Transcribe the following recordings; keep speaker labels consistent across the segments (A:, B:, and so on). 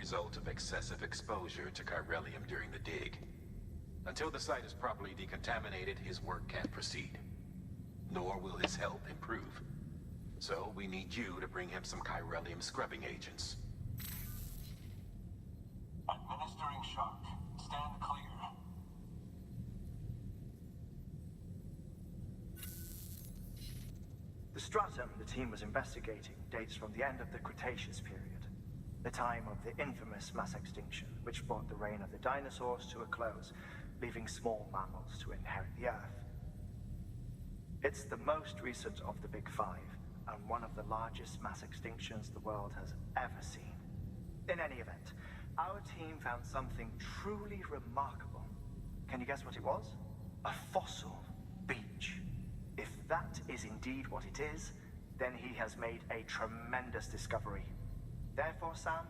A: result of excessive exposure to chiralium during the dig. Until the site is properly decontaminated, his work can't proceed. Nor will his health improve. So we need you to bring him some chiralium scrubbing agents.
B: Administering shock. Stand clear.
C: The stratum the team was investigating dates from the end of the Cretaceous period, the time of the infamous mass extinction, which brought the reign of the dinosaurs to a close, leaving small mammals to inherit the Earth. It's the most recent of the Big Five, and one of the largest mass extinctions the world has ever seen. In any event, our team found something truly remarkable. Can you guess what it was? A fossil beach. If that is indeed what it is, then he has made a tremendous discovery. Therefore, Sam,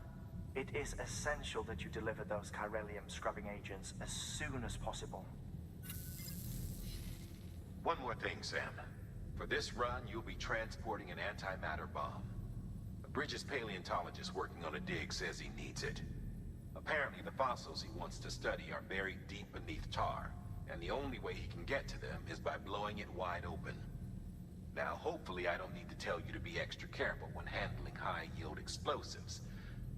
C: it is essential that you deliver those chiralium scrubbing agents as soon as possible.
A: One more thing, Sam. For this run, you'll be transporting an antimatter bomb. A Bridges paleontologist working on a dig says he needs it. Apparently, the fossils he wants to study are buried deep beneath tar, and the only way he can get to them is by blowing it wide open. Now, hopefully I don't need to tell you to be extra careful when handling high-yield explosives,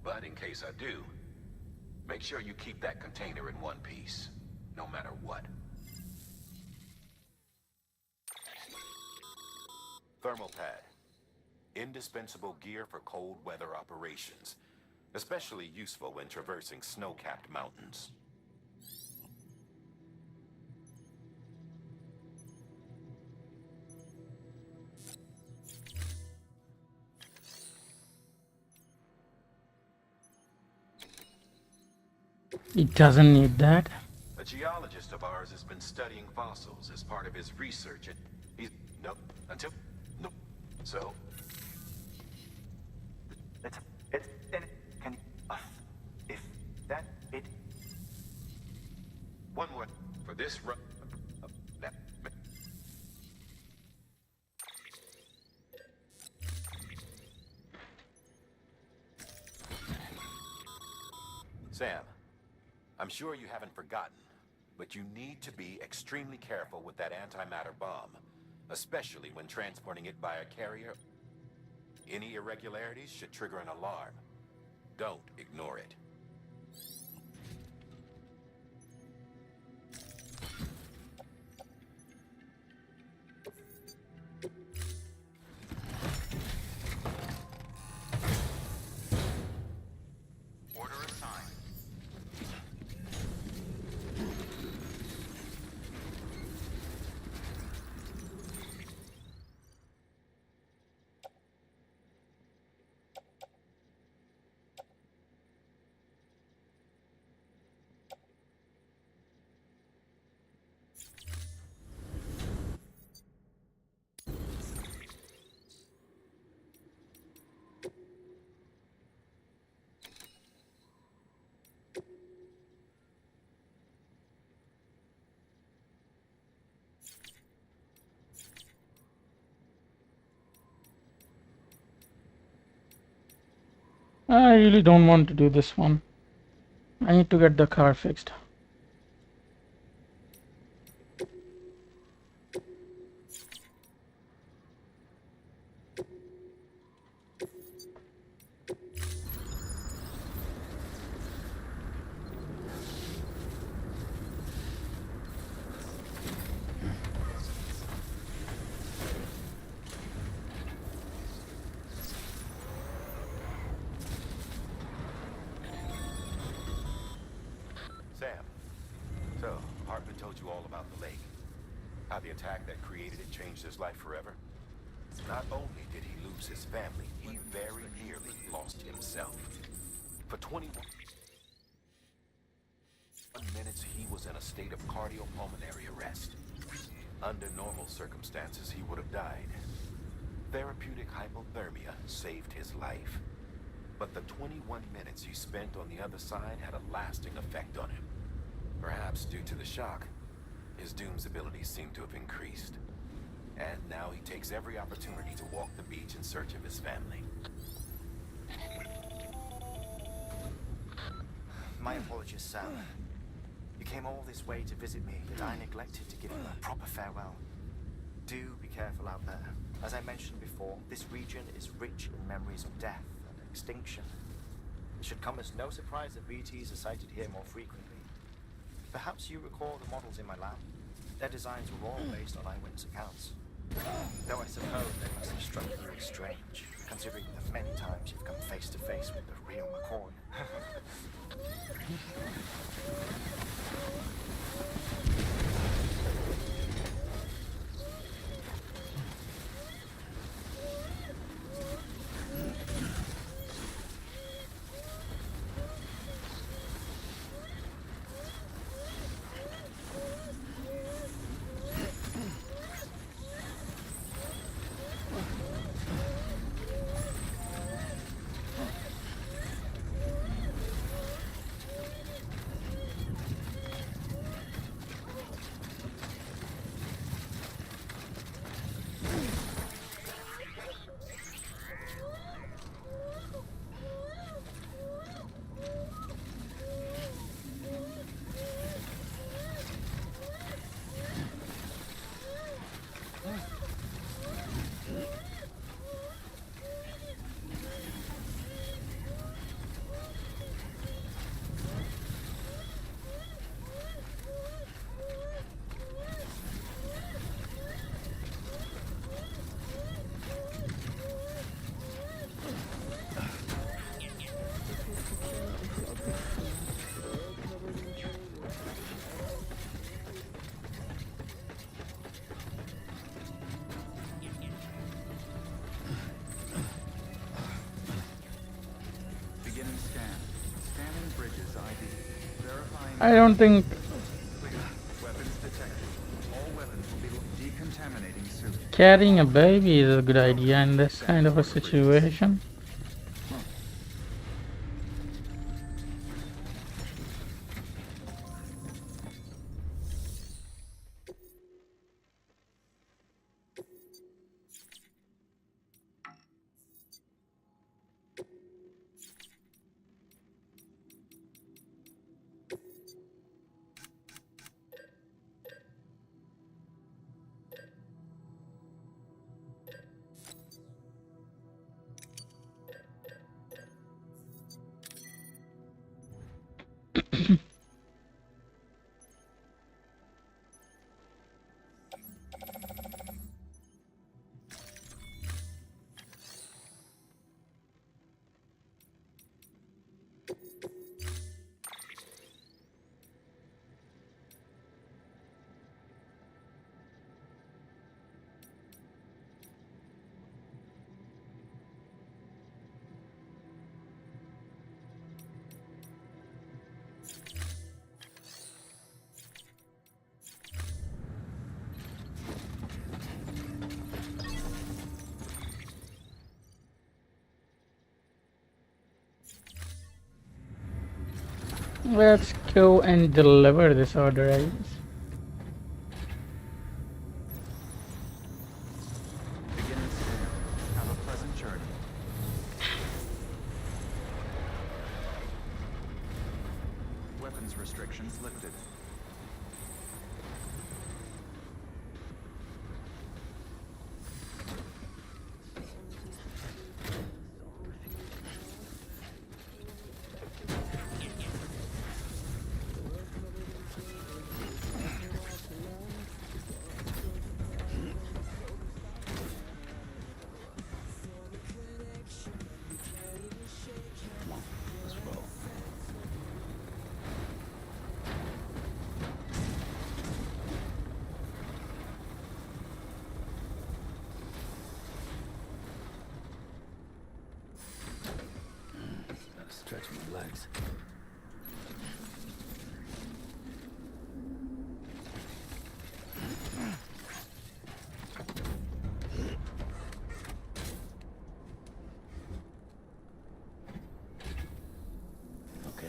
A: but in case I do, make sure you keep that container in one piece, no matter what. Thermal pad. Indispensable gear for cold weather operations, especially useful when traversing snow-capped mountains.
D: It doesn't need that.
A: A geologist of ours has been studying fossils as part of his research at... Nope. Until... Nope. So...
C: If that, it...
A: One more. For this run... Sam, I'm sure you haven't forgotten, but you need to be extremely careful with that antimatter bomb, especially when transporting it by a carrier. Any irregularities should trigger an alarm. Don't ignore it.
B: Order assigned.
D: I really don't want to do this one. I need to get the car fixed.
A: Sam, so Hartman told you all about the lake. How the attack that created it changed his life forever. Not only did he lose his family, he very nearly lost himself. For 21 minutes, he was in a state of cardiopulmonary arrest. Under normal circumstances, he would have died. Therapeutic hypothermia saved his life. But the 21 minutes he spent on the other side had a lasting effect on him. Perhaps due to the shock, his Doom's abilities seem to have increased. And now he takes every opportunity to walk the beach in search of his family.
C: My apologies, Sam. You came all this way to visit me, yet I neglected to give you a proper farewell. Do be careful out there. As I mentioned before, this region is rich in memories of death and extinction. It should come as no surprise that BTs are sighted here more frequently. Perhaps you recall the models in my lab? Their designs were all based on eyewitness accounts. Though I suppose they must have struck you as strange, considering the many times you've come face to face with the real McCoy.
D: I don't think carrying a baby is a good idea in this kind of a situation. Let's go and deliver this order, I guess.
E: Have a pleasant journey. Weapons restrictions lifted.
F: Stretch my legs. Okay.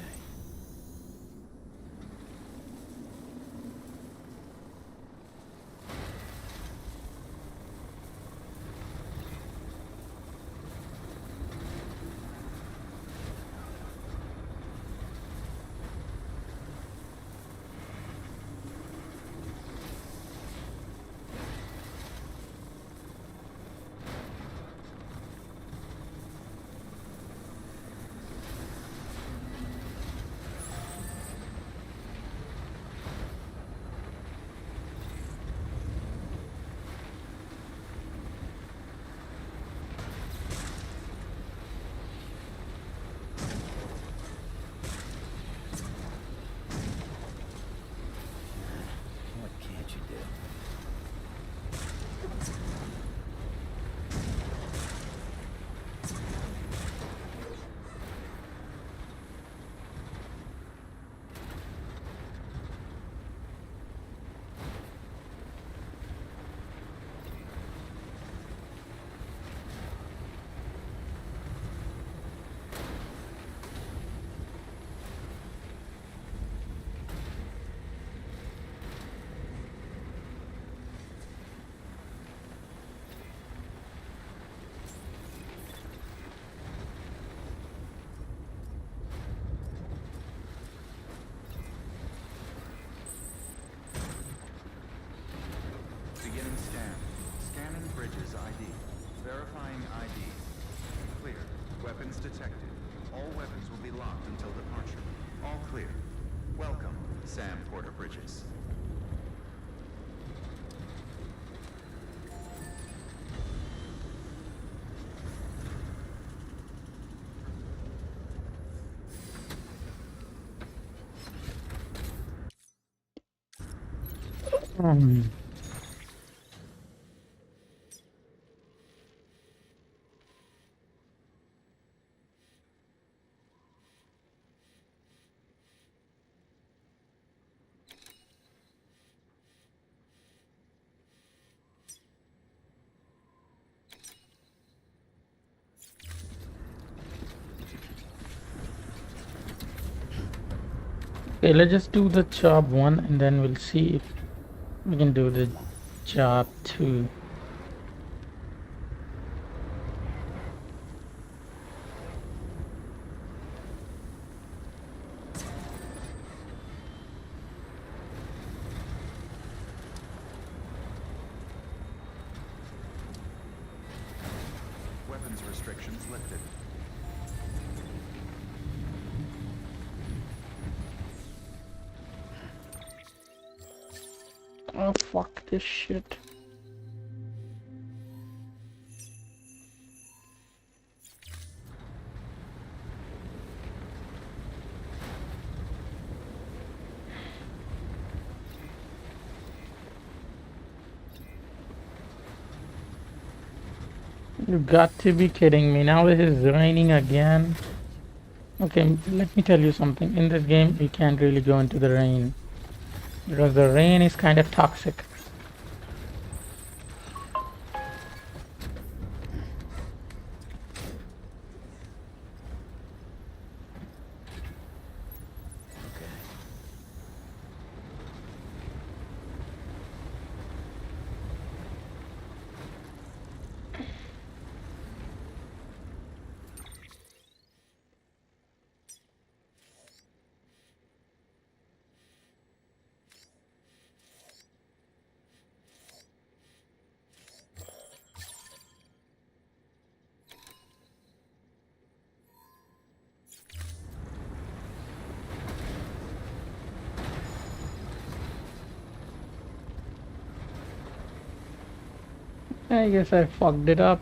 E: Beginning scan. Scanning bridges ID. Verifying ID. Clear. Weapons detected. All weapons will be locked until departure. All clear. Welcome, Sam Porter Bridges.
D: Um, okay, let's just do the job 1 and then we'll see if we can do the job 2.
E: Weapons restrictions lifted.
D: Oh fuck this shit. You got to be kidding me. Now this is raining again. Okay, let me tell you something. In this game, you can't really go into the rain because the rain is kind of toxic.
F: Okay.
D: I guess I fucked it up.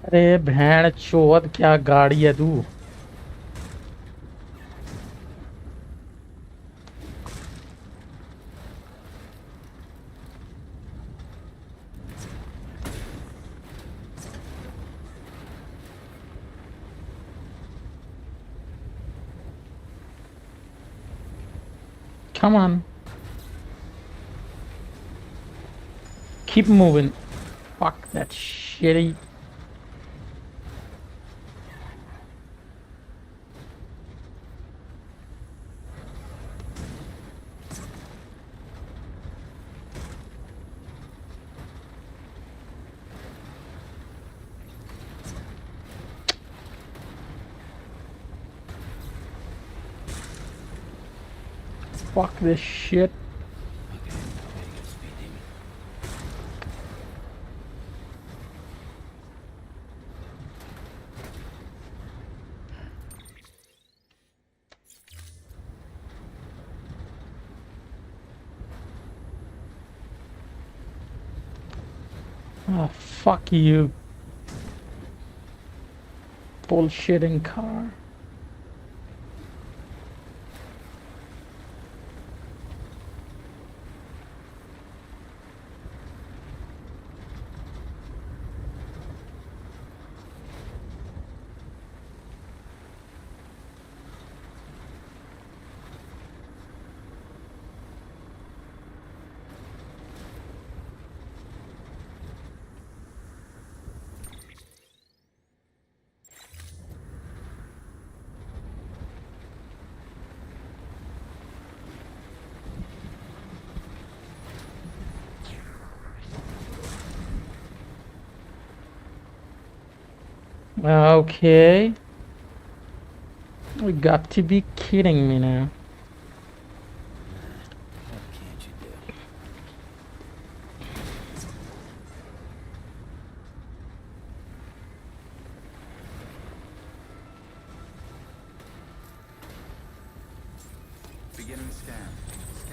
D: अरे भेड़ चोद क्या गाड़ी है तू Come on. Keep moving. Fuck that shitty. Fuck this shit. Oh, fuck you. Bullshitting car. Okay. You got to be kidding me now.
F: What can't you do?
E: Beginning scan.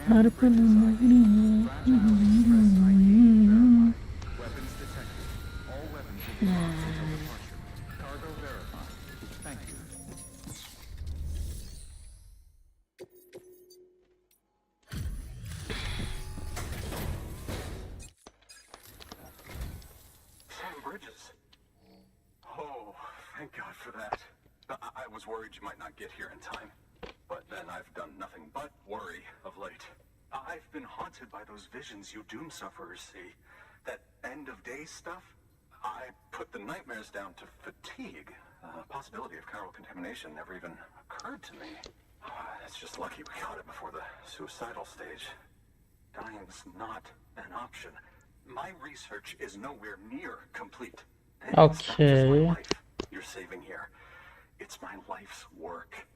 D: How to
E: Scan
D: put
E: bridges
D: in
E: ID. Fragile express ID verified. Weapons detected. All weapons will be locked until departure. Cargo verified. Thank you.
B: Sam Bridges. Oh, thank God for that. I was worried you might not get here in time. But then I've done nothing but worry of late. I've been haunted by those visions you doom sufferers see. That end of day stuff. I put the nightmares down to fatigue. Possibility of chiral contamination never even occurred to me. It's just lucky we caught it before the suicidal stage. Dying's not an option. My research is nowhere near complete. And it's not just my
D: Okay.
B: life you're saving here. It's my life's work.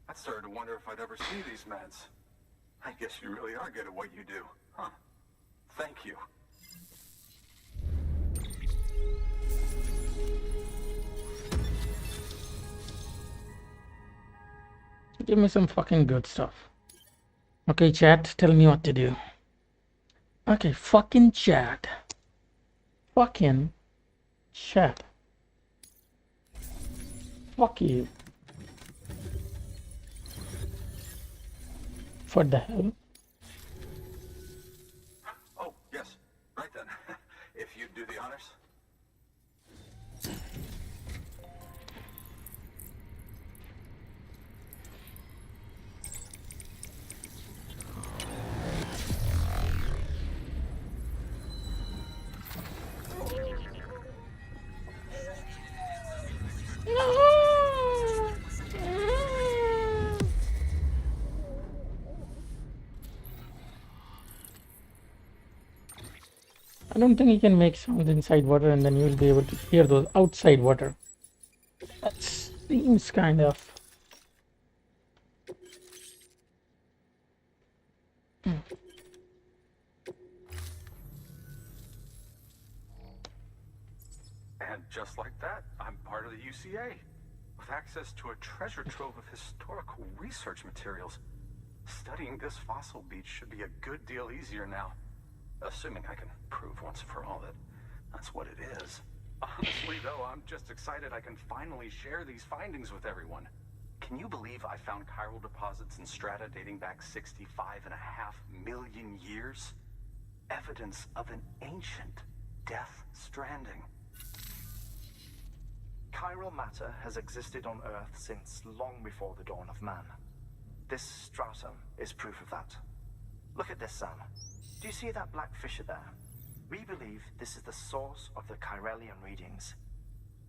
B: I started to wonder if I'd ever see these meds. I guess you really are good at what you do, huh? Thank you.
D: Give me some fucking good stuff. Okay, chat, tell me what to do. Okay, fucking chat. Fucking chat. Fuck you. For the hell?
B: Oh, yes. Right then. If you'd do the honors.
D: I don't think you can make sounds inside water and then you'll be able to hear those outside water. That seems kind of...
B: And just like that, I'm part of the UCA. With access to a treasure trove of historical research materials. Studying this fossil beach should be a good deal easier now. Assuming I can prove once for all that that's what it is. I'm just excited I can finally share these findings with everyone. Can you believe I found chiral deposits in strata dating back 65.5 million years? Evidence of an ancient death stranding.
C: Chiral matter has existed on Earth since long before the dawn of man. This stratum is proof of that. Look at this, Sam. Do you see that black fissure there? We believe this is the source of the Chiralian readings.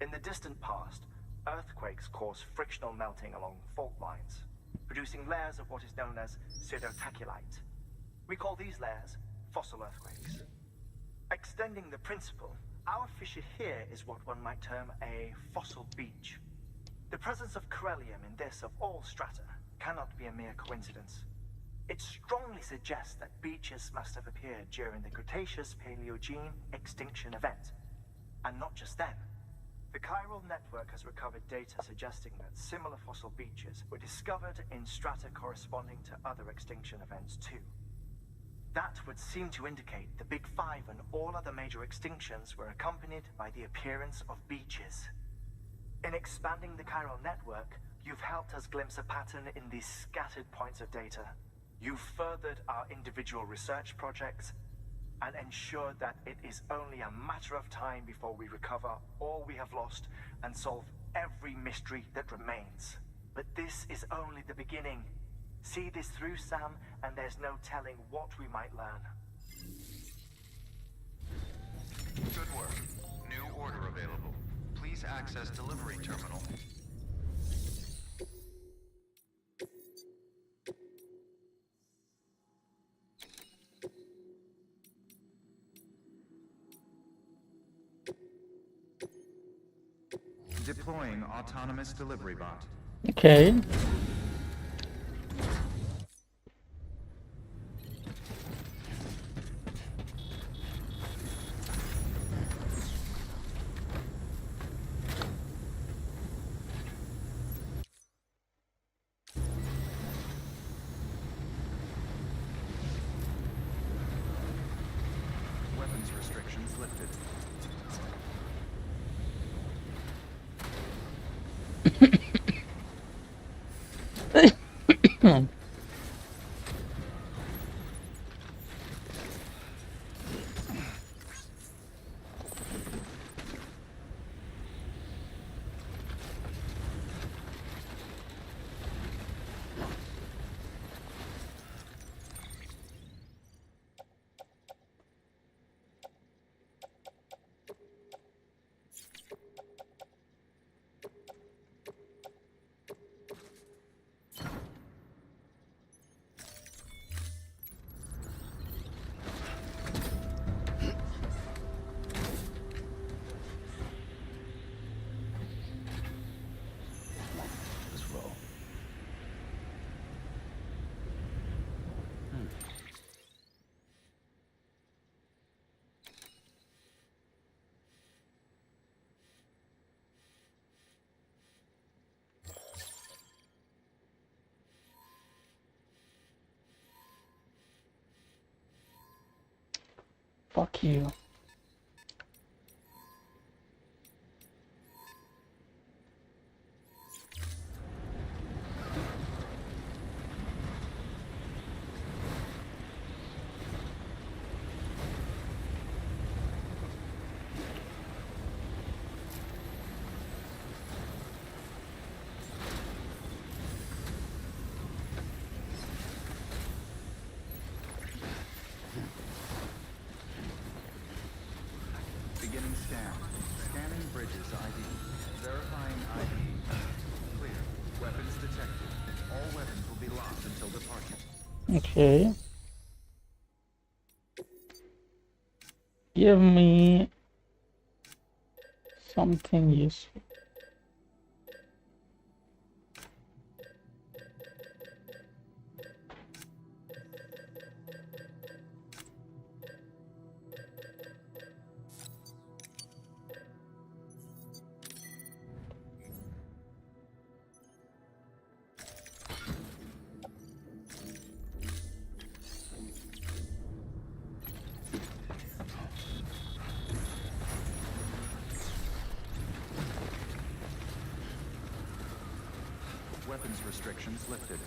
C: In the distant past, earthquakes cause frictional melting along fault lines, producing layers of what is known as pseudotaculite. We call these layers fossil earthquakes. Extending the principle, our fissure here is what one might term a fossil beach. The presence of corellium in this of all strata cannot be a mere coincidence. It strongly suggests that beaches must have appeared during the Cretaceous-Paleogene extinction event. And not just then. The chiral network has recovered data suggesting that similar fossil beaches were discovered in strata corresponding to other extinction events too. That would seem to indicate the Big Five and all other major extinctions were accompanied by the appearance of beaches. In expanding the chiral network, you've helped us glimpse a pattern in these scattered points of data. You've furthered our individual research projects and ensured that it is only a matter of time before we recover all we have lost and solve every mystery that remains. But this is only the beginning. See this through, Sam, and there's no telling what we might learn.
E: Good work. New order available. Please access delivery terminal. Deploying autonomous delivery bot.
D: Okay.
E: Weapons restrictions lifted.
F: Let's roll.
D: Fuck you.
E: Beginning scan. Scanning bridges ID. Verifying ID. Clear. Weapons detected. All weapons will be locked until departure.
D: Okay. Give me something useful.
E: weapons restrictions lifted.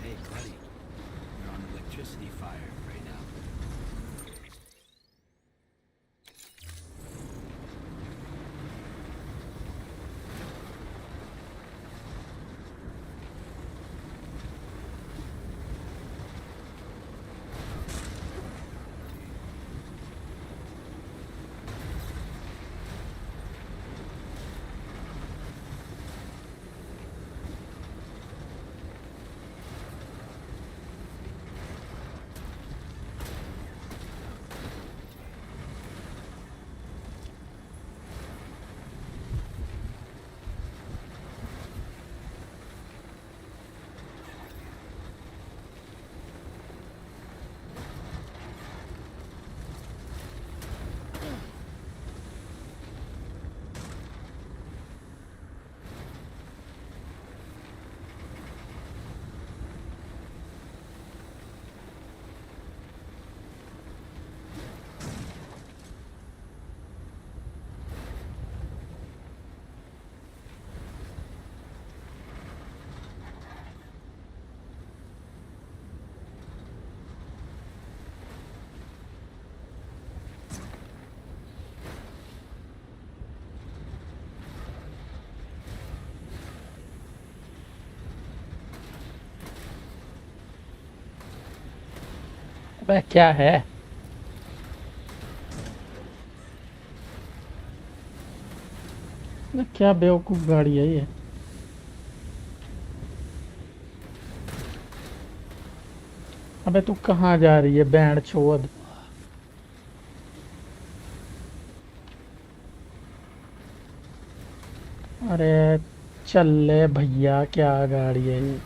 F: Hey, buddy. You're on electricity fire right now.
D: अबे क्या है? ये क्या बेवकूफ गाड़ी है ये? अबे तू कहाँ जा रही है बैंड छोड़? अरे चल ले भैया, क्या गाड़ी है ये?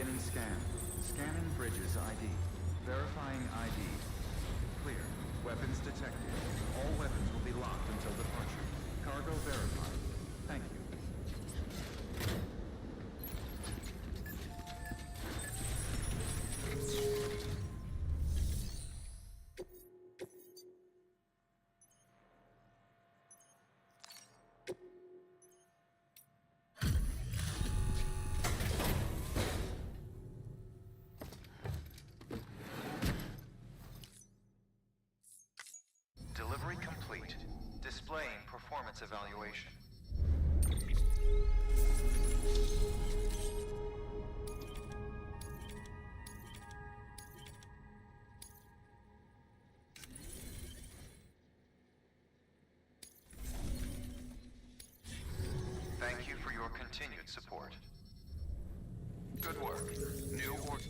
E: Beginning scan. Scanning bridges ID. Verifying ID. Clear. Weapons detected. All weapons will be locked until departure. Cargo verified. Thank you. Delivery complete. Displaying performance evaluation. Thank you for your continued support. Good work. New order.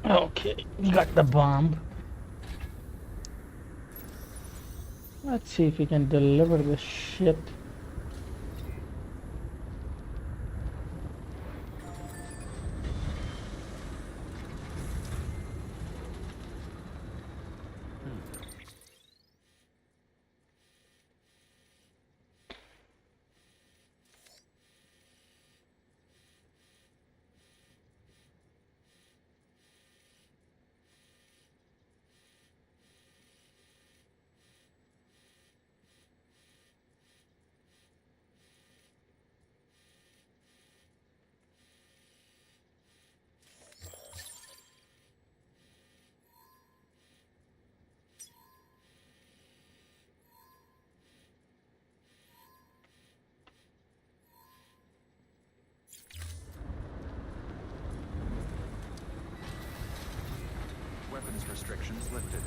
D: Okay, we got the bomb. Let's see if we can deliver the ship.
E: Weapons restrictions lifted.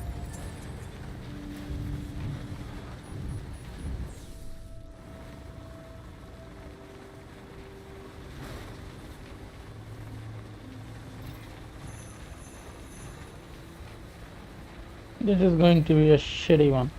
D: This is going to be a shitty one.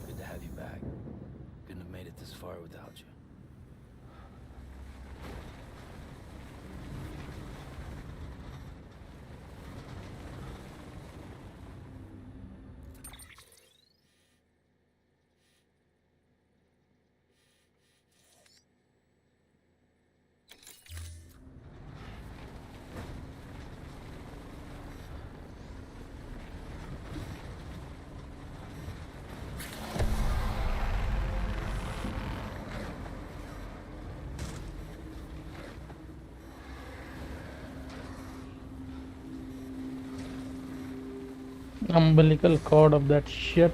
F: Good to have you back. Couldn't have made it this far without you.
D: Umbilical cord of that shit.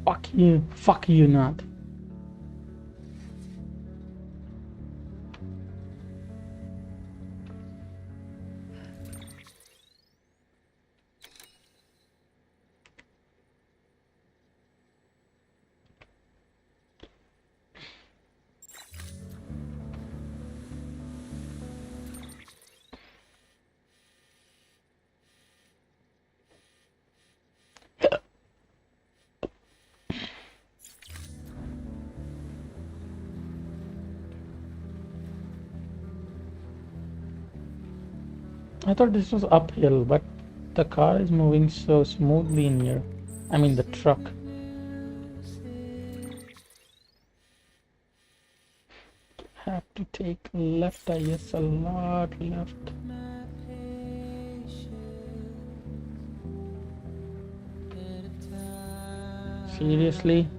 D: Fuck you. Fuck you not. I thought this was uphill, but the car is moving so smoothly in here. I mean the truck. Have to take left, I guess, a lot left. Seriously?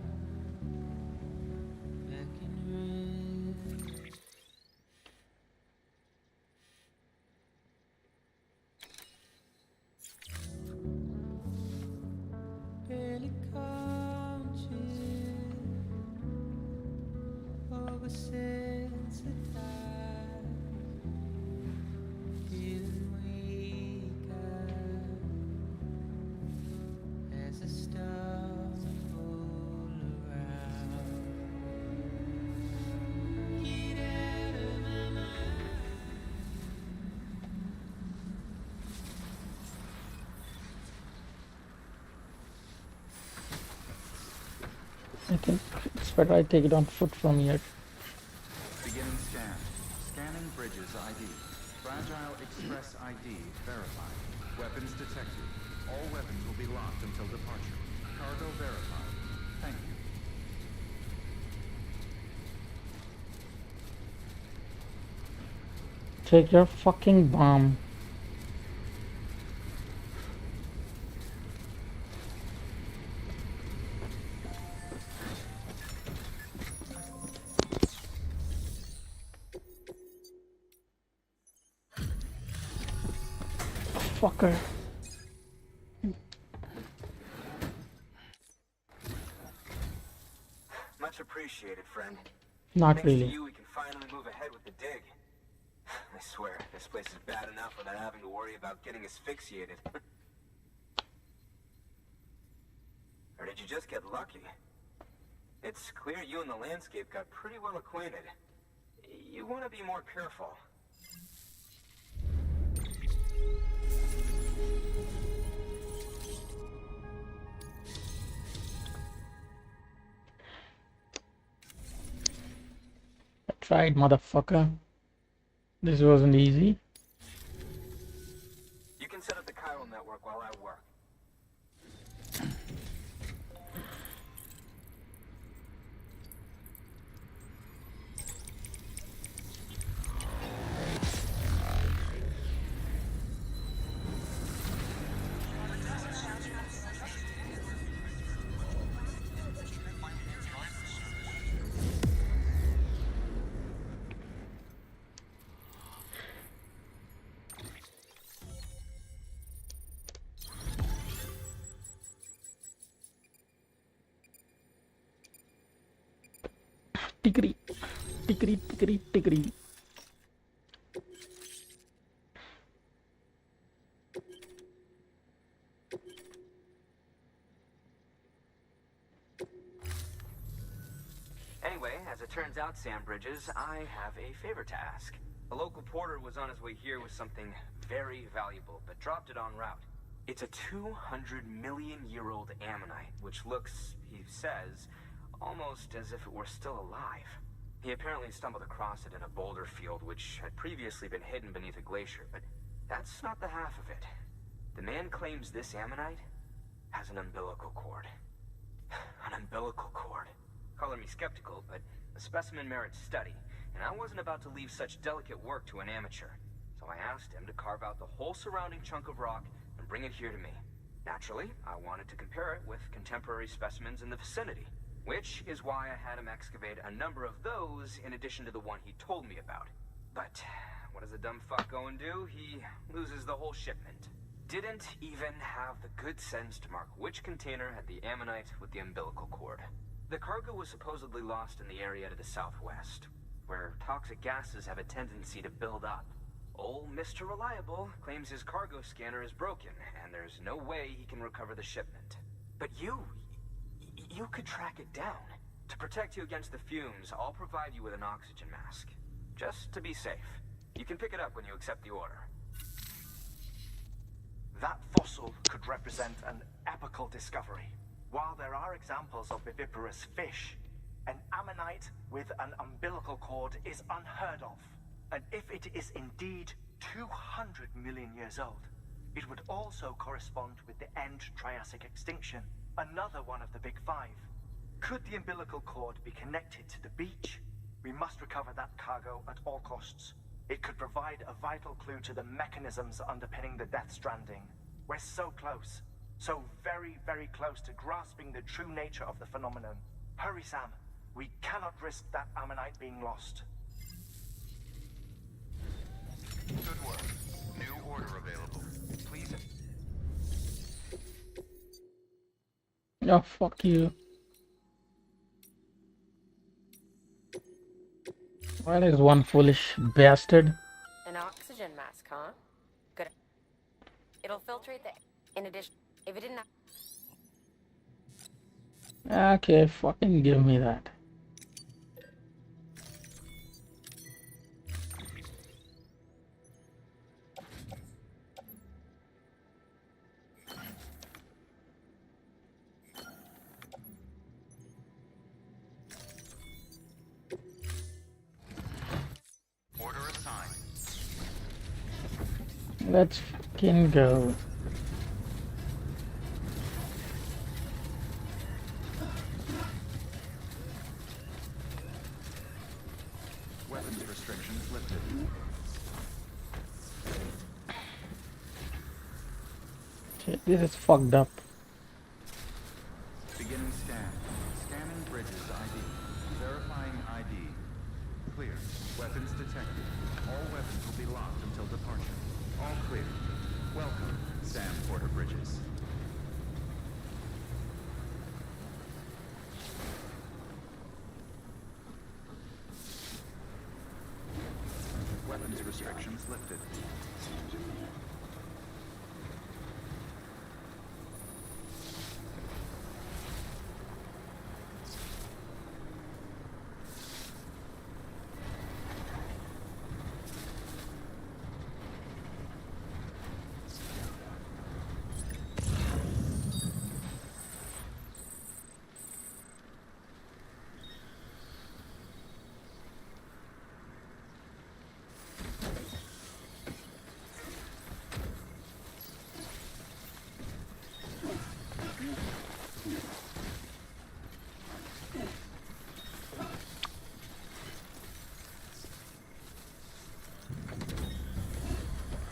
D: I think it's better I take it on foot from here.
E: Beginning scan. Scanning bridges ID. Fragile Express ID verified. Weapons detected. All weapons will be locked until departure. Cargo verified. Thank you.
D: Take your fucking bomb. Fucker.
B: Much appreciated, friend.
D: Not
B: Thanks
D: really.
B: to you, we can finally move ahead with the dig. I swear, this place is bad enough without having to worry about getting asphyxiated. Or did you just get lucky? It's clear you and the landscape got pretty well acquainted. You want to be more careful.
D: I tried, motherfucker. This wasn't easy.
B: You can set up the chiral network while I work.
D: Tickety, tickety, tickety, tickety.
G: Anyway, as it turns out, Sam Bridges, I have a favor to ask. A local porter was on his way here with something very valuable, but dropped it en route. It's a 200-million-year-old ammonite, which looks, he says, almost as if it were still alive. He apparently stumbled across it in a boulder field which had previously been hidden beneath a glacier, but that's not the half of it. The man claims this ammonite has an umbilical cord. An umbilical cord. Color me skeptical, but the specimen merits study, and I wasn't about to leave such delicate work to an amateur. So I asked him to carve out the whole surrounding chunk of rock and bring it here to me. Naturally, I wanted to compare it with contemporary specimens in the vicinity, which is why I had him excavate a number of those in addition to the one he told me about. But what does a dumb fuck go and do? He loses the whole shipment. didn't even have the good sense to mark which container had the ammonite with the umbilical cord. The cargo was supposedly lost in the area to the southwest, where toxic gases have a tendency to build up. Old Mr. Reliable claims his cargo scanner is broken, and there's no way he can recover the shipment. But you could track it down. To protect you against the fumes, I'll provide you with an oxygen mask. Just to be safe. You can pick it up when you accept the order.
C: That fossil could represent an epical discovery. While there are examples of viviparous fish, an ammonite with an umbilical cord is unheard of. And if it is indeed 200 million years old, it would also correspond with the end Triassic extinction, another one of the big five. Could the umbilical cord be connected to the beach? We must recover that cargo at all costs. It could provide a vital clue to the mechanisms underpinning the Death Stranding. We're so close. So very, very close to grasping the true nature of the phenomenon. Hurry, Sam. We cannot risk that ammonite being lost.
E: Good work. New order available. Please.
D: Oh, fuck you. Well, is one foolish bastard.
H: An oxygen mask, huh? Good. It'll filtrate the... In addition, if it didn't...
D: Okay, fucking give me that.
E: Order assigned.
D: Let's fucking go.
E: Weapons restrictions lifted.
D: Shit, this is fucked up.
E: Beginning scan. Scanning bridges ID. Verifying ID. Clear. Weapons detected. All weapons will be locked until departure. All clear. Welcome, Sam Porter Bridges. Weapons restrictions lifted.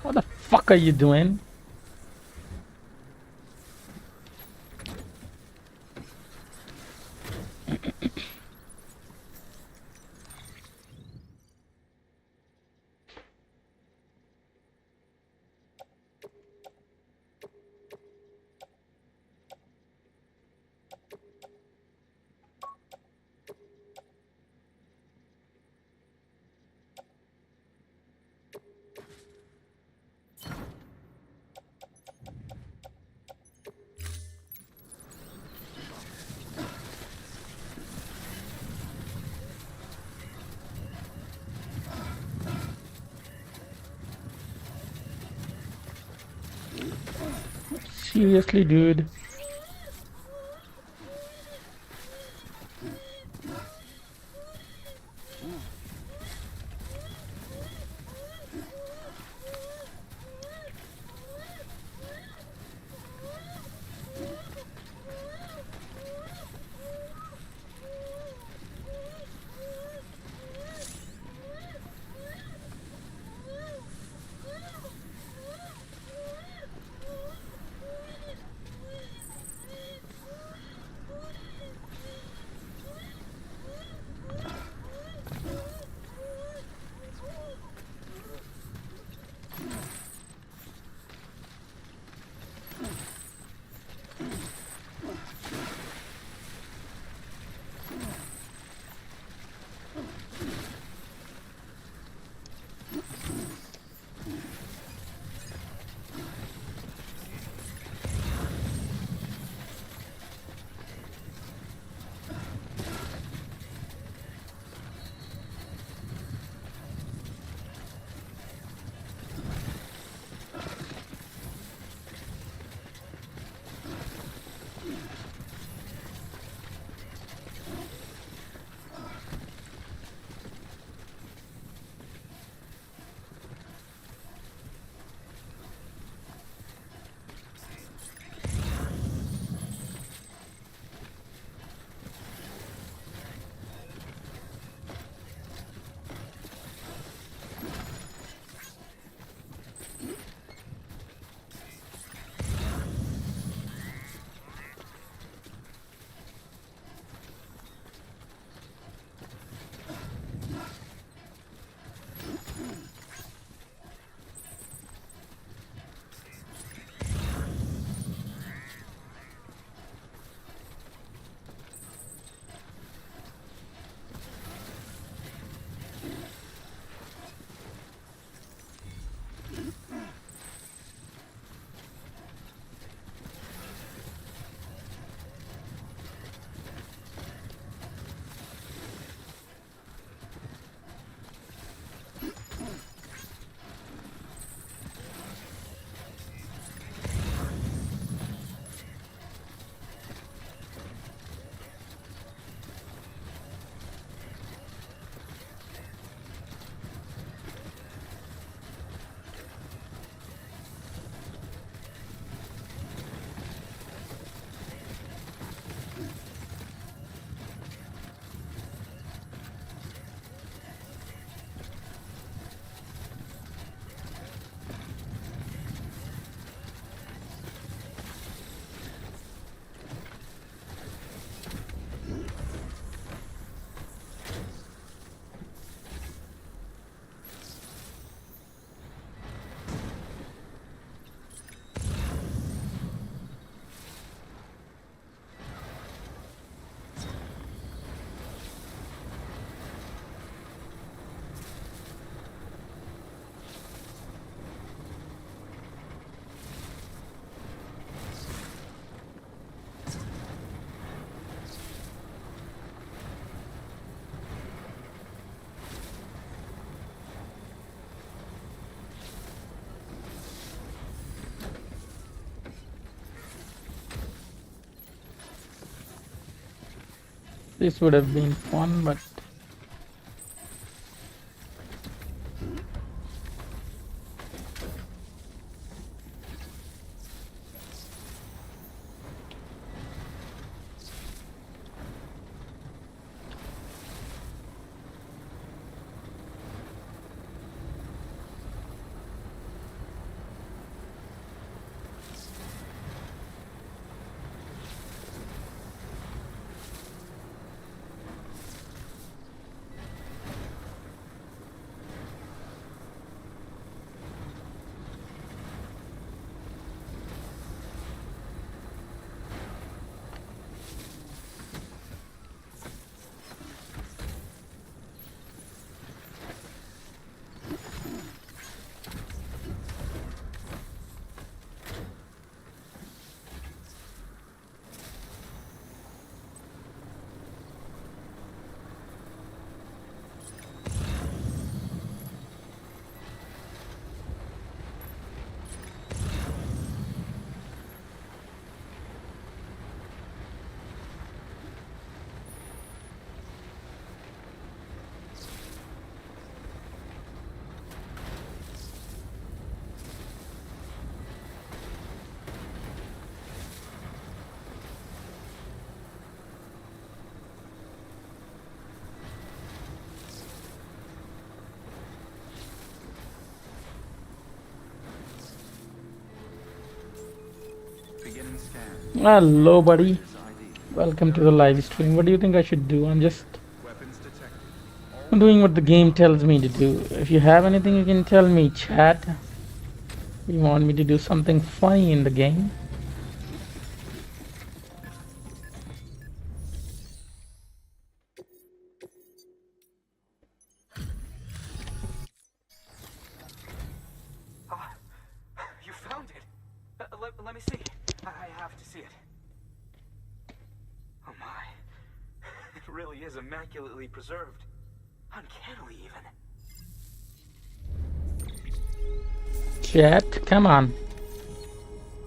D: What the fuck are you doing? Seriously, dude. This would have been fun, but
E: Beginning scan.
D: hello, buddy.
E: Bridges ID.
D: Welcome to the live stream. What do you think I should do? I'm just
E: Weapons detected.
D: doing what the game tells me to do. If you have anything, you can tell me, chat. You want me to do something funny in the game?
G: Ah, you found it. Let me see. I have to see it. Oh my. It really is immaculately preserved. Uncannily even.
D: Chat, come on.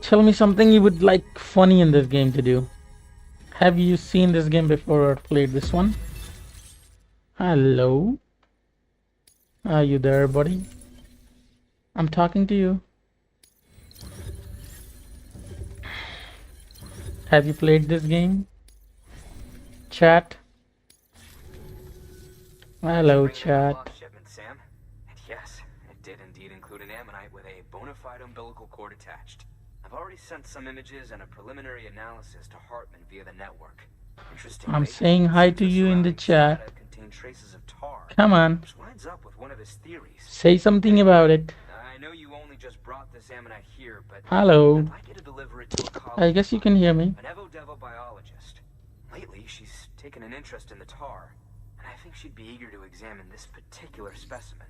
D: Tell me something you would like funny in this game to do. Have you seen this game before or played this one? Hello? Are you there, buddy? I'm talking to you. Have you played this game? Chat? Hello,
G: Bring in my
D: chat.
G: lost shipment, Sam. And yes, it did indeed include an ammonite with a bona fide umbilical cord attached. I've already sent some images and a preliminary analysis to Hartman via the network. Interestingly,
D: I'm saying hi to you in the
G: surrounding
D: chat.
G: strata contain traces of tar,
D: Come on.
G: which lines up with one of his theories.
D: Say something about it.
G: I know you only just brought this ammonite here, but
D: Hello.
G: I'd like you to deliver it to a colleague.
D: I guess you can hear me.
G: An Evo-Devo biologist. Lately, she's taken an interest in the tar, and I think she'd be eager to examine this particular specimen.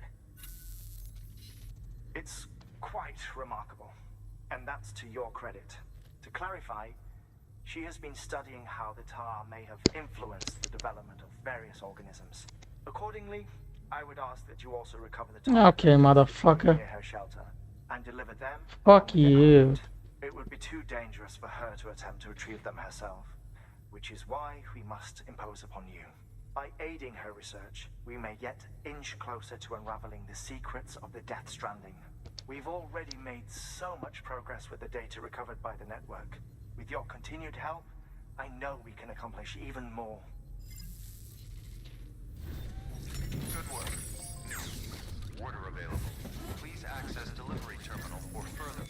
C: It's quite remarkable, and that's to your credit. To clarify, she has been studying how the tar may have influenced the development of various organisms. Accordingly, I would ask that you also recover the tar
D: Okay, motherfucker.
C: near her shelter and deliver them.
D: Fuck
C: along with
D: you.
C: equipment. It would be too dangerous for her to attempt to retrieve them herself, which is why we must impose upon you. By aiding her research, we may yet inch closer to unraveling the secrets of the Death Stranding. We've already made so much progress with the data recovered by the network. With your continued help, I know we can accomplish even more.
E: Good work. New order available. Please access delivery terminal for further.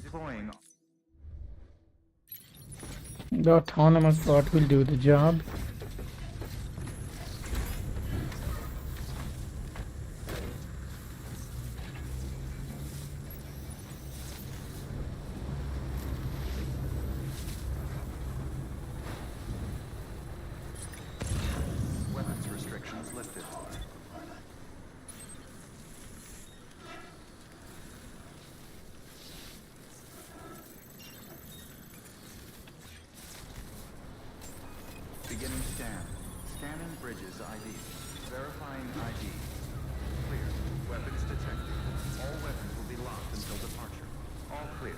E: Deploying.
D: The autonomous bot will do the job.
E: Weapons restrictions lifted. Beginning scan. Scanning bridges ID. Verifying ID. Clear. Weapons detected. All weapons will be locked until departure. All clear.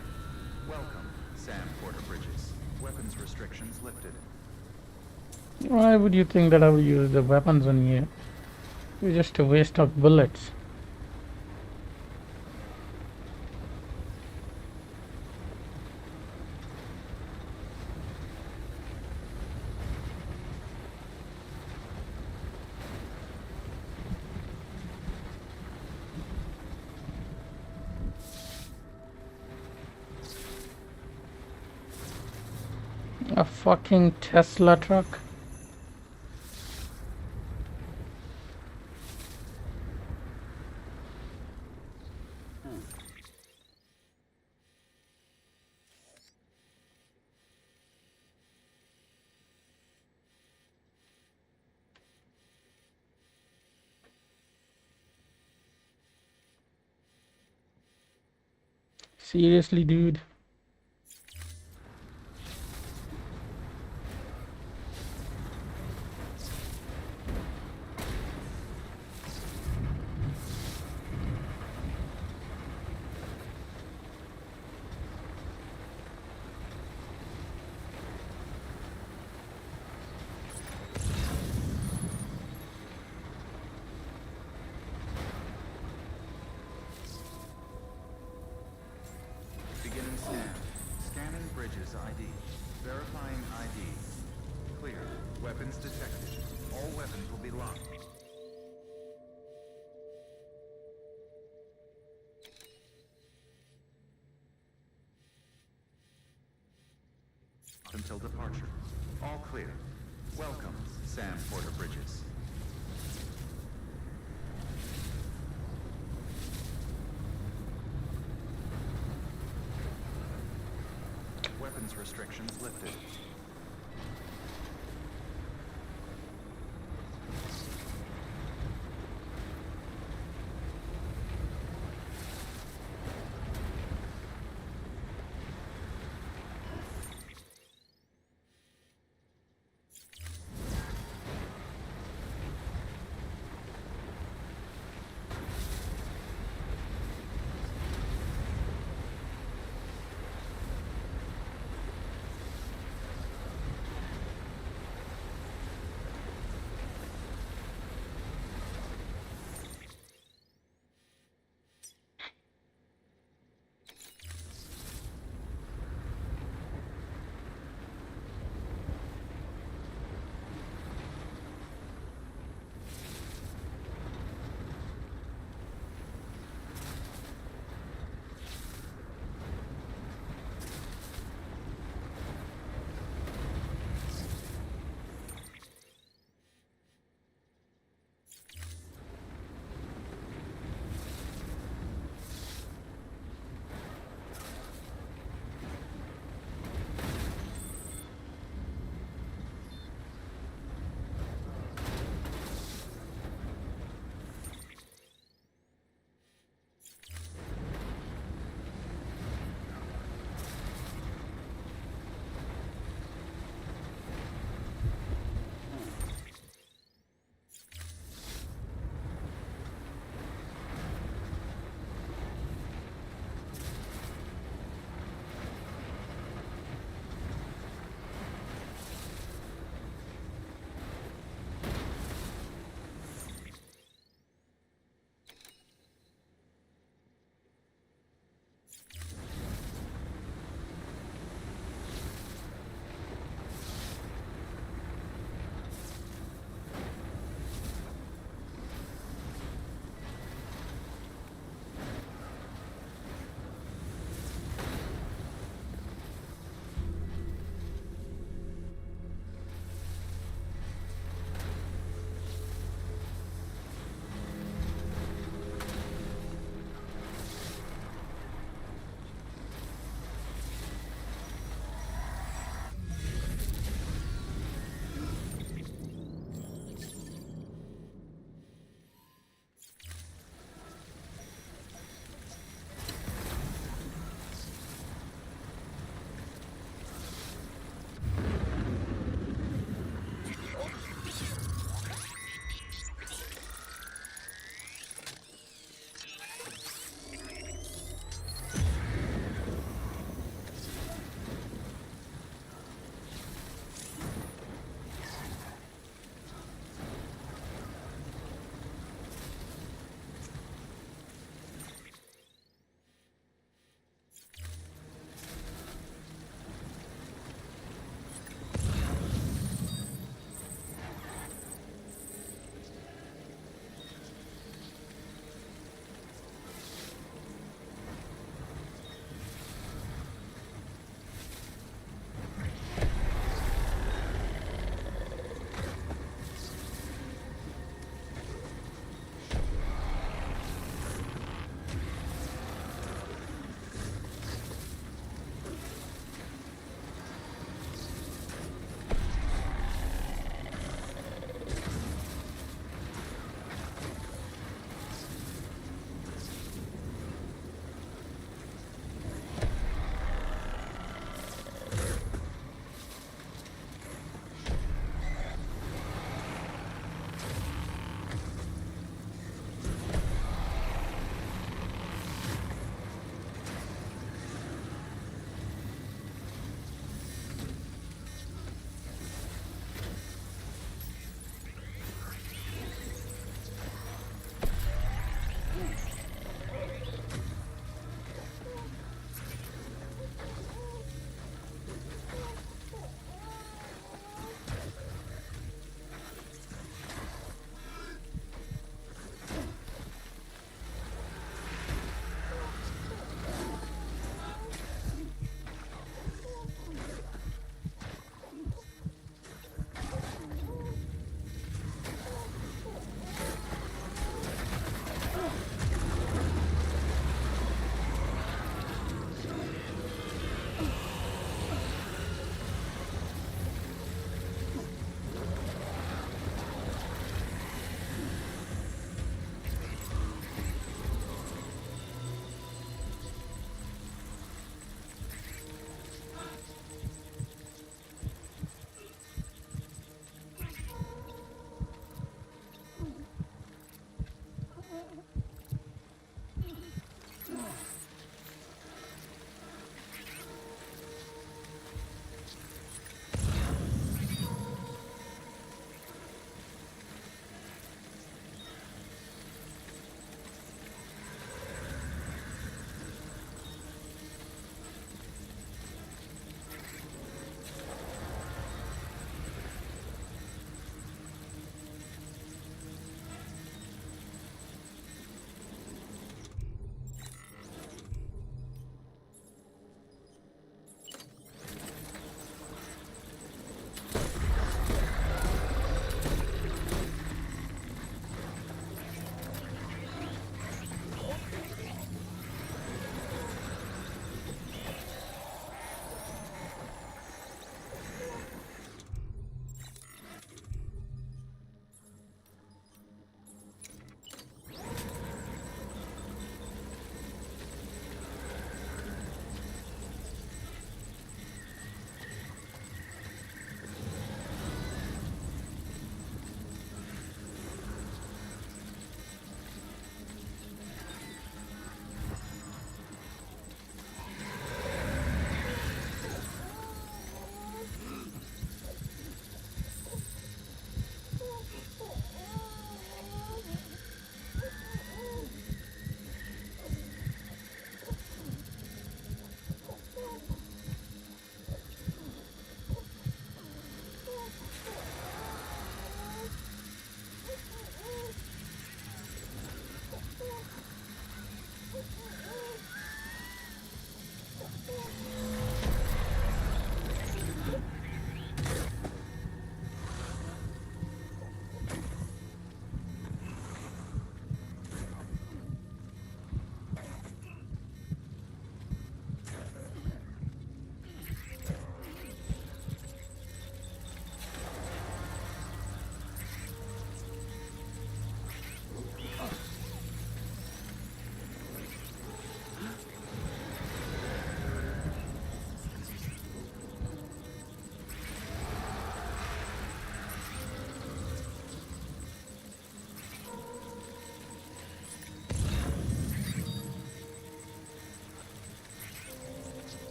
E: Welcome, Sam Porter Bridges. Weapons restrictions lifted.
D: Why would you think that I will use the weapons on you? It's just a waste of bullets. A fucking Tesla truck. Seriously, dude.
E: Beginning scan. Scanning bridges ID. Verifying ID. Clear. Weapons detected. All weapons will be locked. Until departure. All clear. Welcome, Sam Porter Bridges. Weapons restrictions lifted.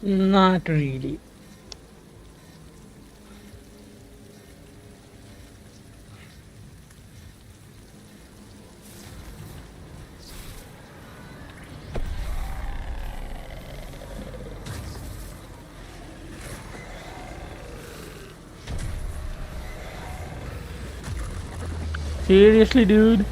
D: Not really. Seriously, dude?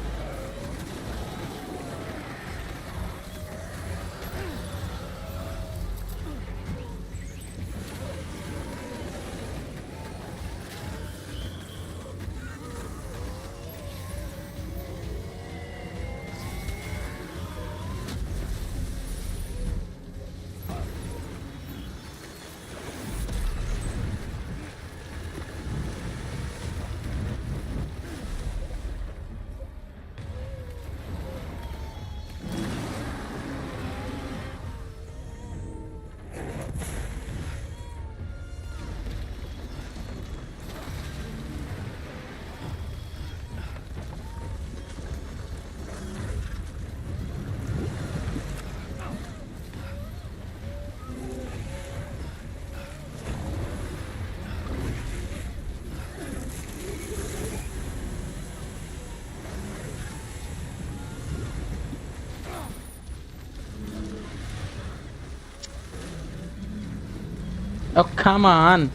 D: Oh, come on.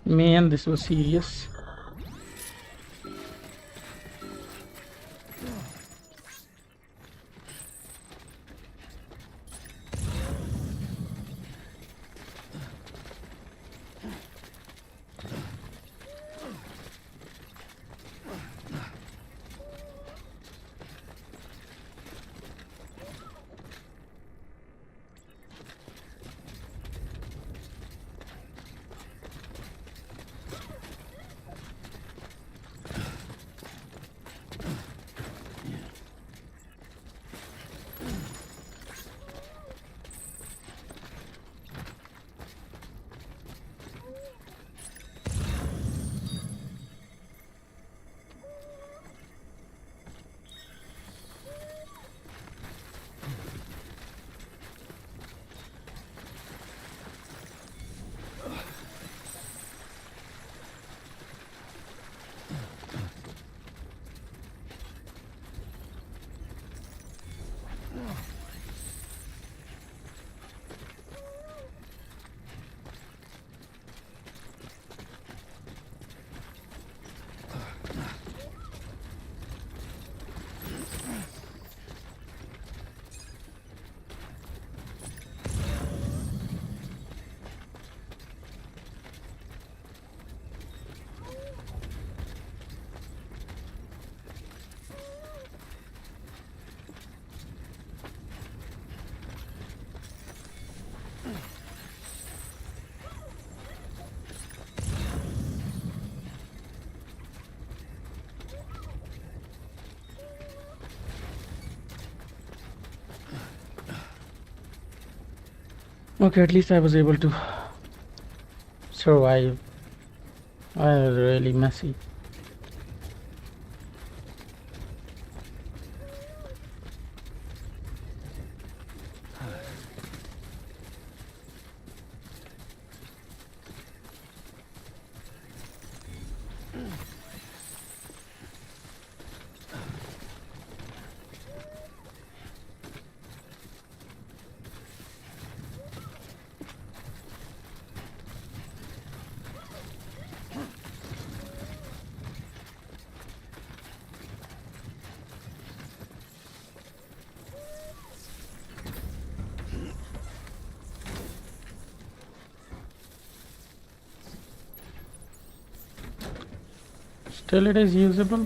D: Man, this was serious. Okay, at least I was able to survive. I was really messy. Still it is usable.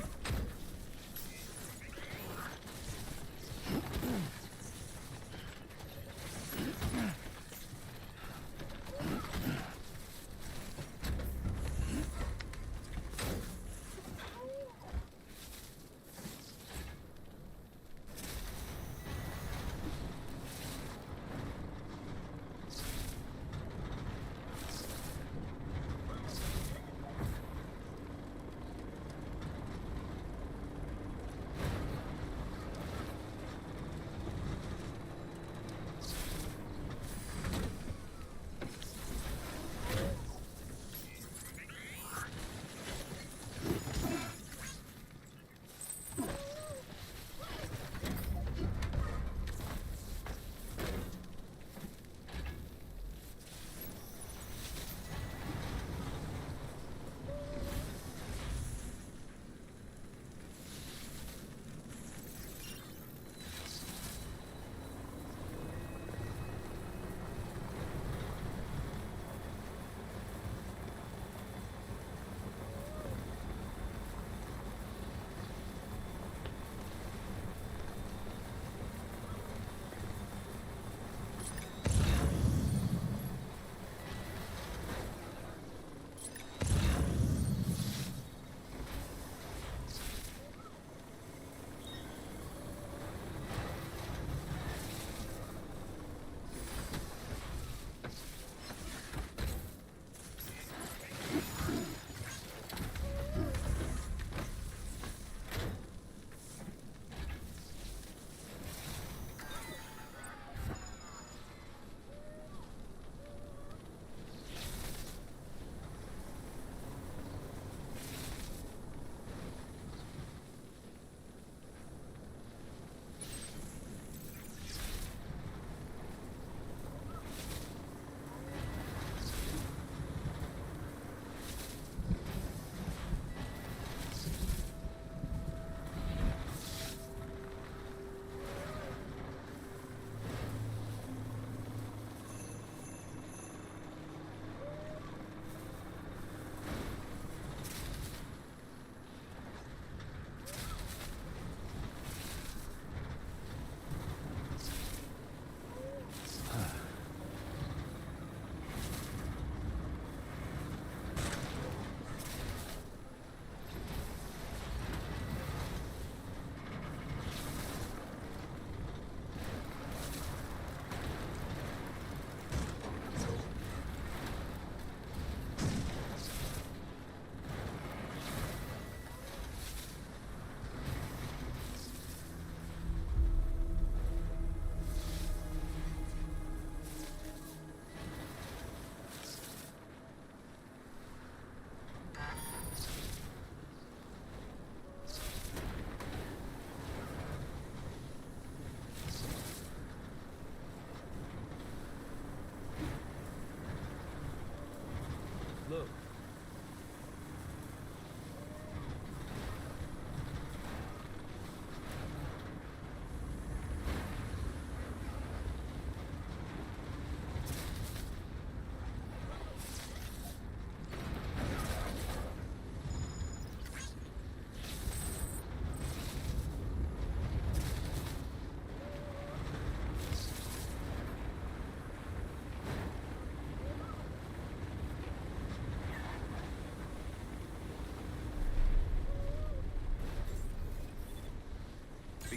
F: Look.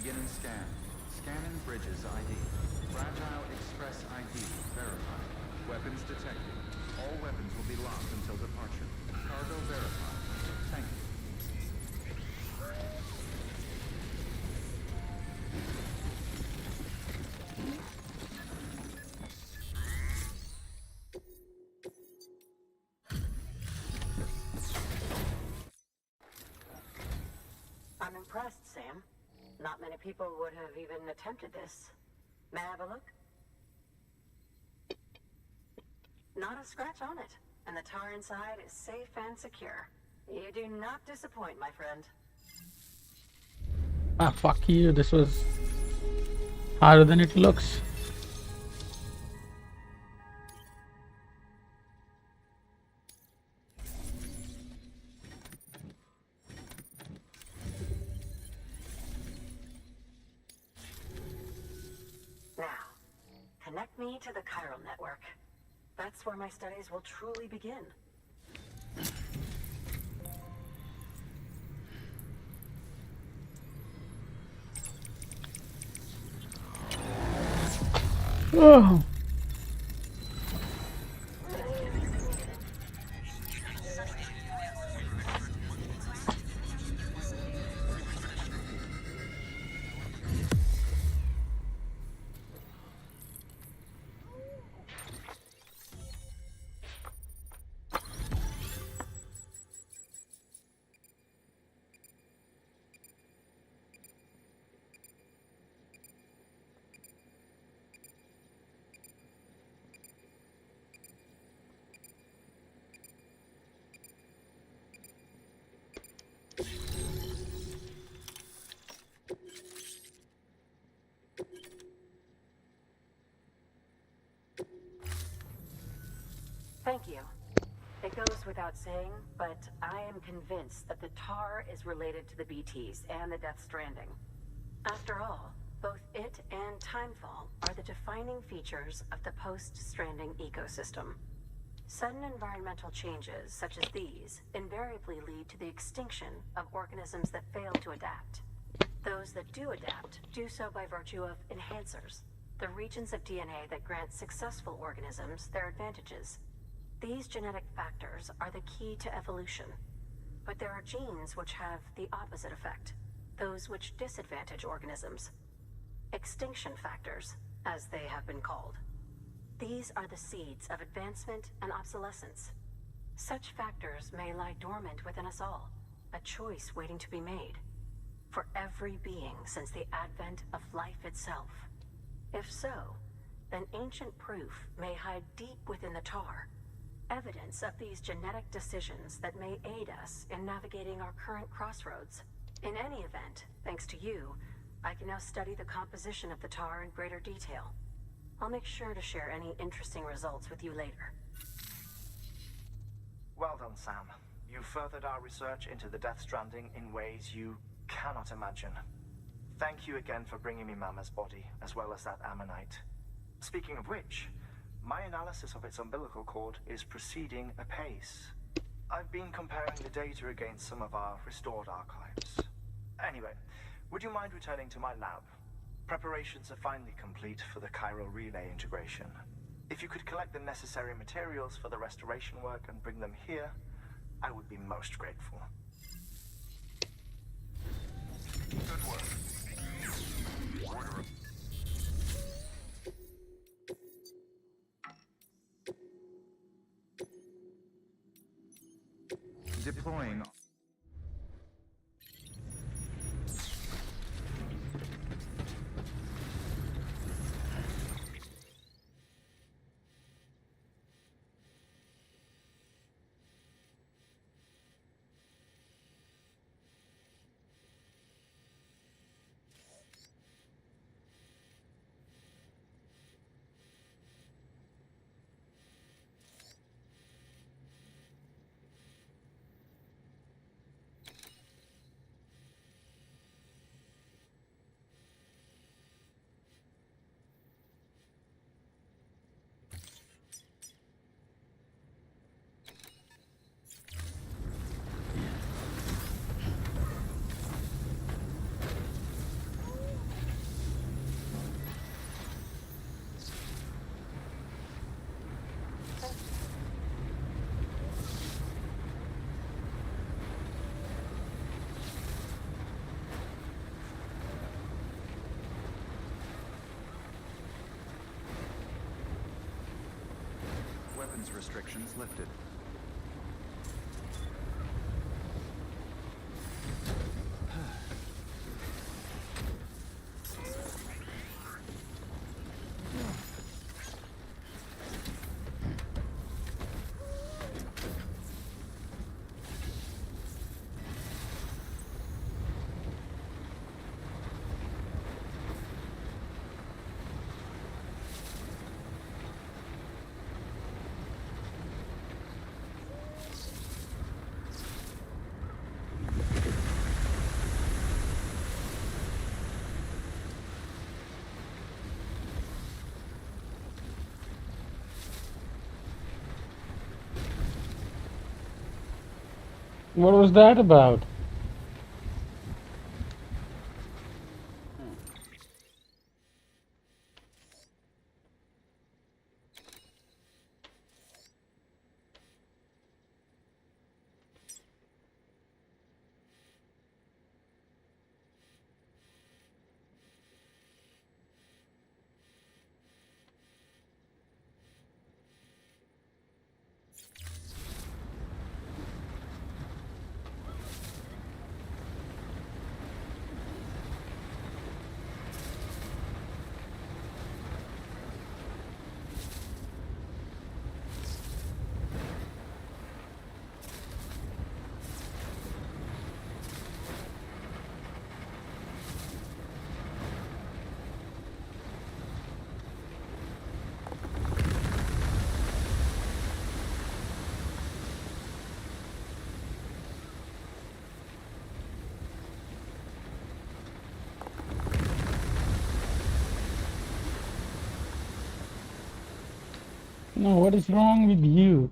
E: Beginning scan. Scanning bridges ID. Fragile Express ID verified. Weapons detected. All weapons will be locked until departure. Cargo verified. Thank you.
I: I'm impressed, Sam. Not many people would have even attempted this. May I have a look? Not a scratch on it, and the tar inside is safe and secure. You do not disappoint, my friend.
D: Ah, fuck you. This was harder than it looks.
I: Now, connect me to the chiral network. That's where my studies will truly begin.
D: Oh.
I: Thank you. It goes without saying, but I am convinced that the tar is related to the BTs and the Death Stranding. After all, both it and Timefall are the defining features of the post-Stranding ecosystem. Sudden environmental changes, such as these, invariably lead to the extinction of organisms that fail to adapt. Those that do adapt do so by virtue of enhancers, the regions of DNA that grant successful organisms their advantages. These genetic factors are the key to evolution. But there are genes which have the opposite effect, those which disadvantage organisms. Extinction factors, as they have been called. These are the seeds of advancement and obsolescence. Such factors may lie dormant within us all, a choice waiting to be made. For every being since the advent of life itself. If so, then ancient proof may hide deep within the tar, evidence of these genetic decisions that may aid us in navigating our current crossroads. In any event, thanks to you, I can now study the composition of the tar in greater detail. I'll make sure to share any interesting results with you later.
C: Well done, Sam. You furthered our research into the Death Stranding in ways you cannot imagine. Thank you again for bringing me Mama's body, as well as that ammonite. Speaking of which, my analysis of its umbilical cord is proceeding apace. I've been comparing the data against some of our restored archives. Anyway, would you mind returning to my lab? Preparations are finally complete for the chiral relay integration. If you could collect the necessary materials for the restoration work and bring them here, I would be most grateful.
E: Good work. Order. Deploying. weapons restrictions lifted.
D: What was that about? No, what is wrong with you?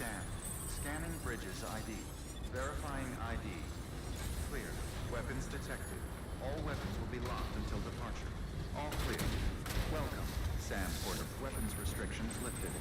E: Scan. Scanning bridges ID. Verifying ID. Clear. Weapons detected. All weapons will be locked until departure. All clear. Welcome, Sam Porter. Weapons restrictions lifted.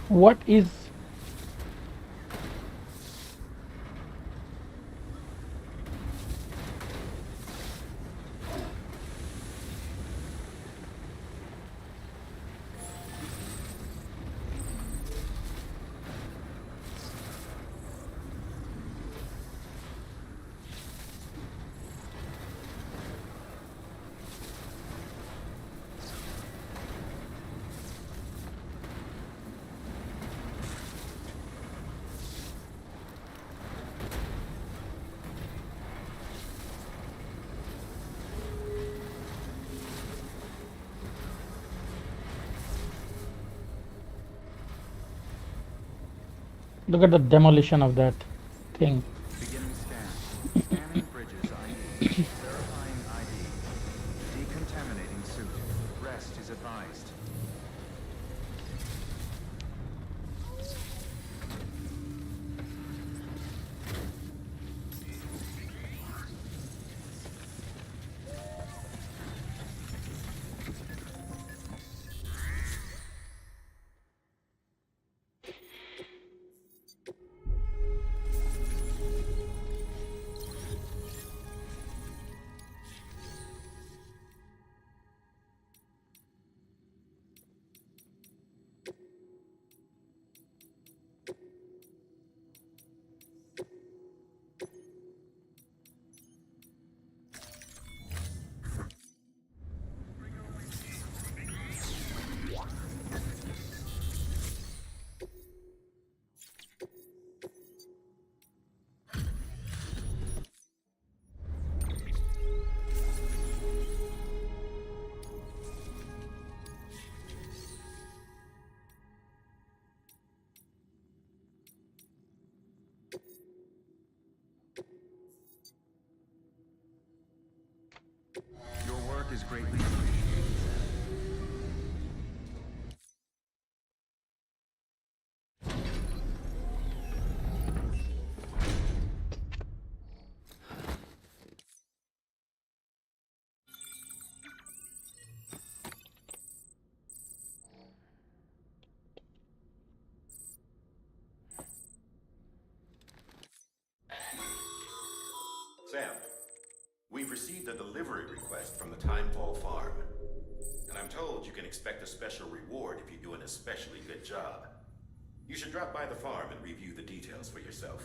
D: What is... Look at the demolition of that thing.
E: Beginning scan. Scanning bridges ID. Verifying ID. Decontaminating suit. Rest is advised. Your work is greatly appreciated.
A: Sam, we've received a delivery request from the Timefall farm. And I'm told you can expect a special reward if you do an especially good job. You should drop by the farm and review the details for yourself.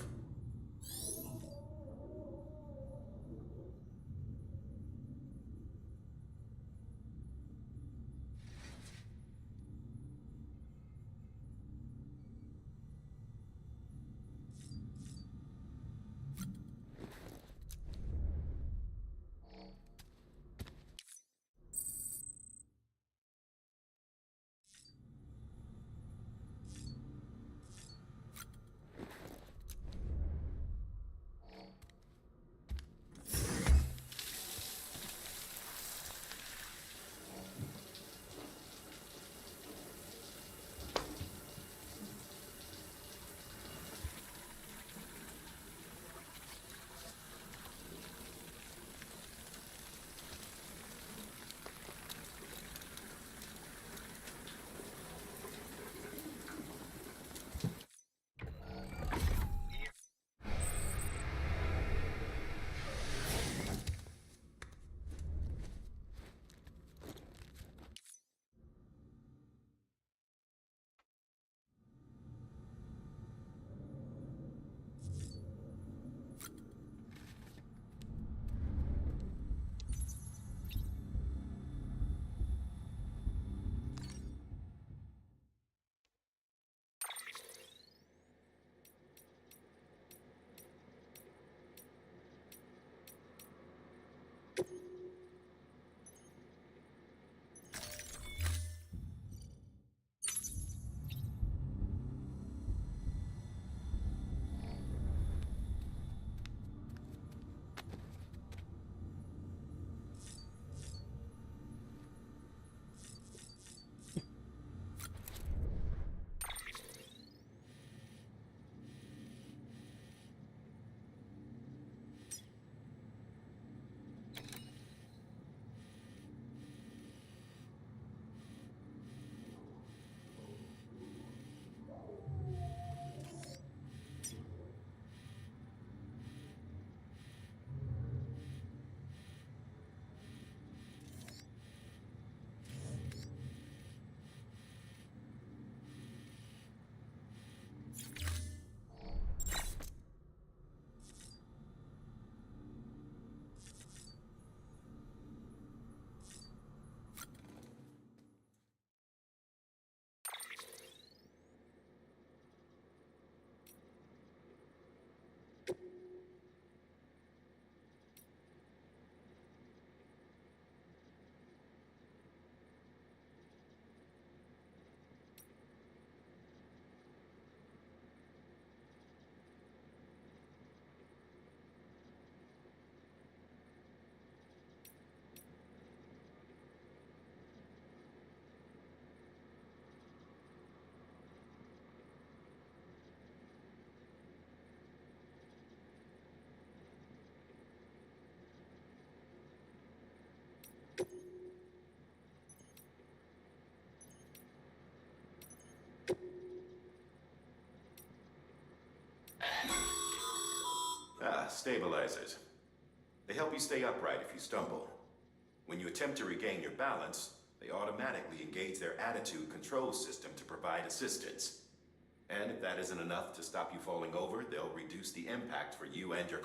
A: Ah, stabilizers. They help you stay upright if you stumble. When you attempt to regain your balance, they automatically engage their attitude control system to provide assistance. And if that isn't enough to stop you falling over, they'll reduce the impact for you and your...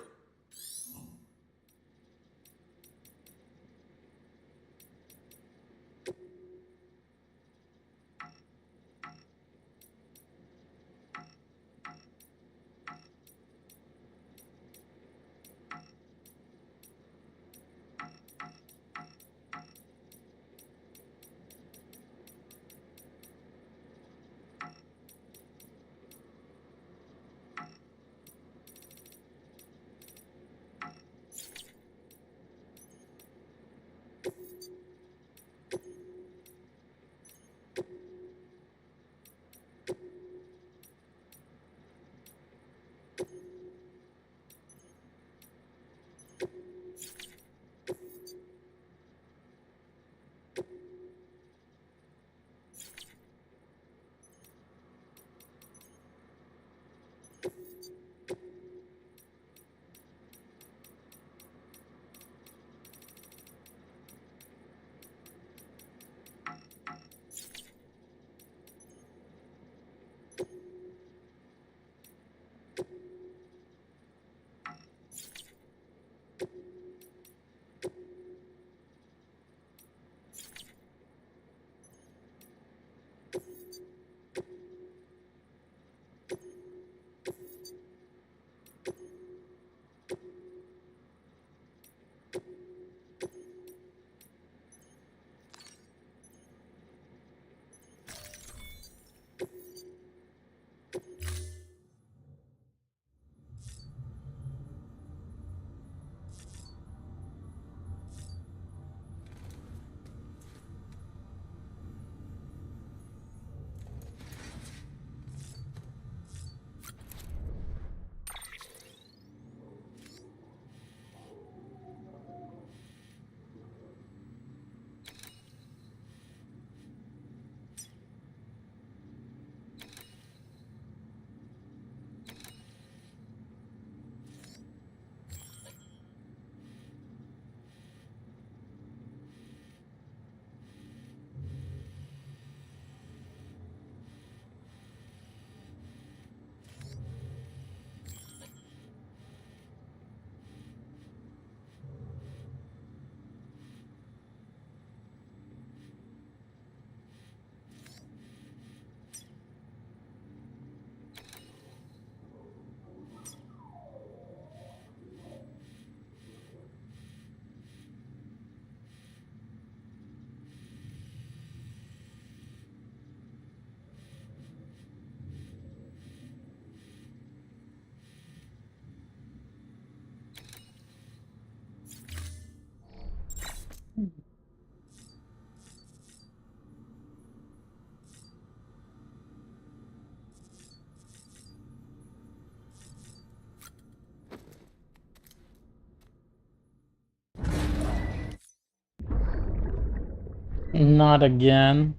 D: Not again.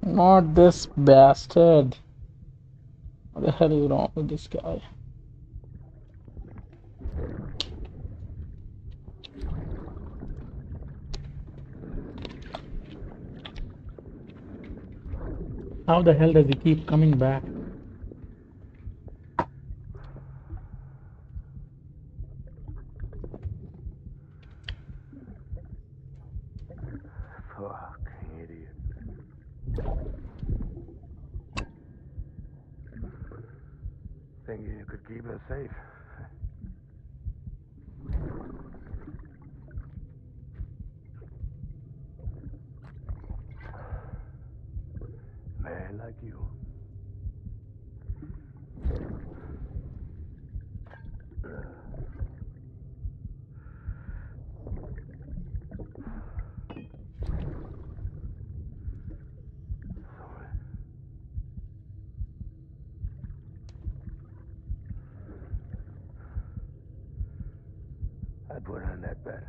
D: Not this bastard. What the hell is wrong with this guy? How the hell does he keep coming back?
J: Fucking idiot. Thinking you could keep us safe. Man like you. Sorry. I put on that bet.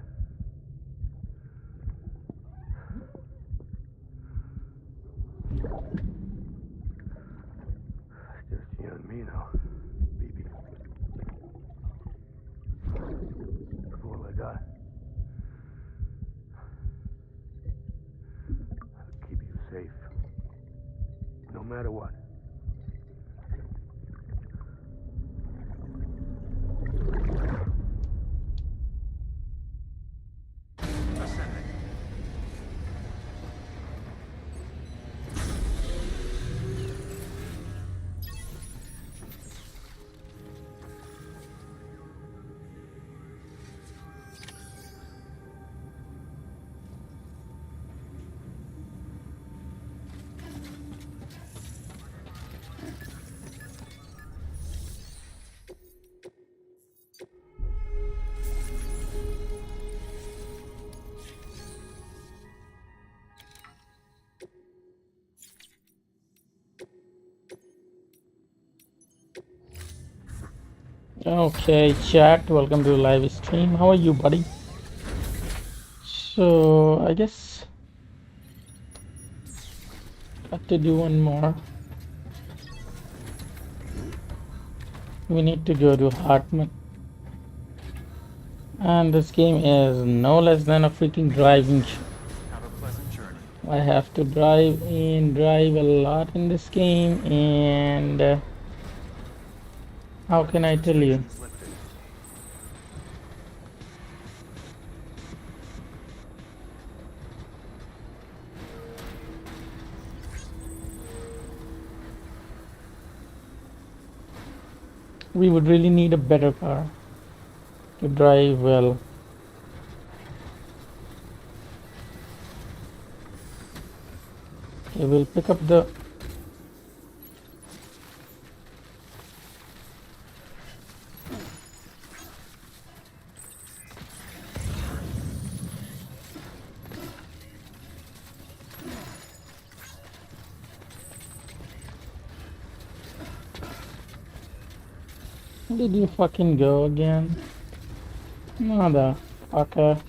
J: It's just you and me now, baby. That's all I got. I'll keep you safe. No matter what.
E: Ascending.
D: Okay, chat, welcome to the live stream. How are you, buddy? So, I guess got to do one more. We need to go to Hartman. And this game is no less than a freaking driving show.
E: Have a pleasant journey.
D: I have to drive a lot in this game, and how can I tell you?
E: Restrictions lifted.
D: We would really need a better car to drive well. Okay, we'll pick up the Did you fucking go again? Motherfucker.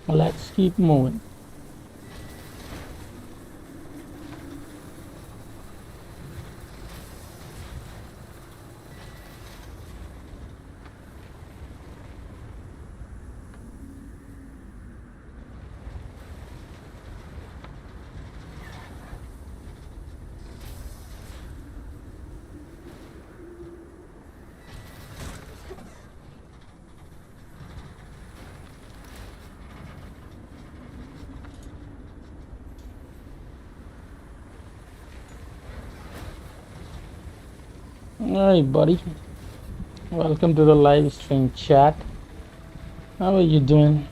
D: Let's keep moving. Alright, buddy. Welcome to the live stream chat. How are you doing?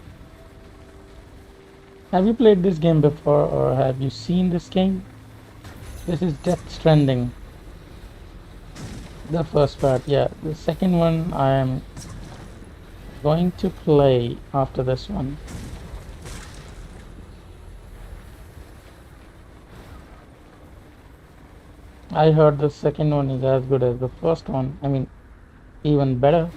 D: Have you played this game before or have you seen this game? This is Death Stranding. The first part, yeah. The second one I am going to play after this one. I heard the second one is as good as the first one. I mean, even better.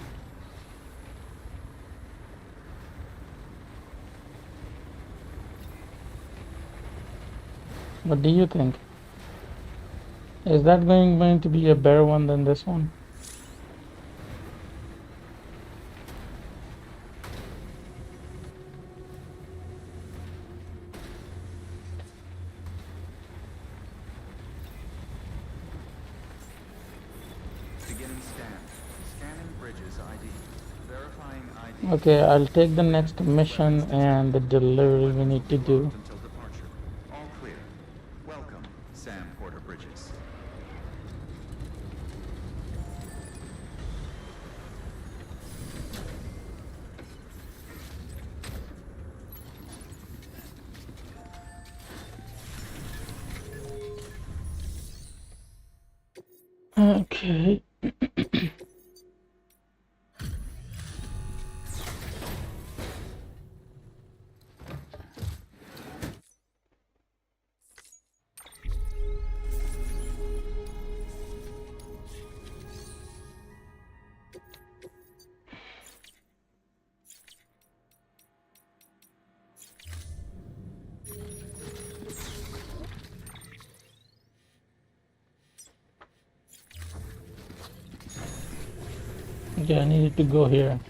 D: What do you think? Is that going to be a better one than this one?
E: Beginning scan. Scanning bridges ID. Verifying ID.
D: Okay, I'll take the next mission and the delivery we need to do.
E: Until departure. All clear. Welcome, Sam Porter Bridges.
D: Okay. Okay, I needed to go here.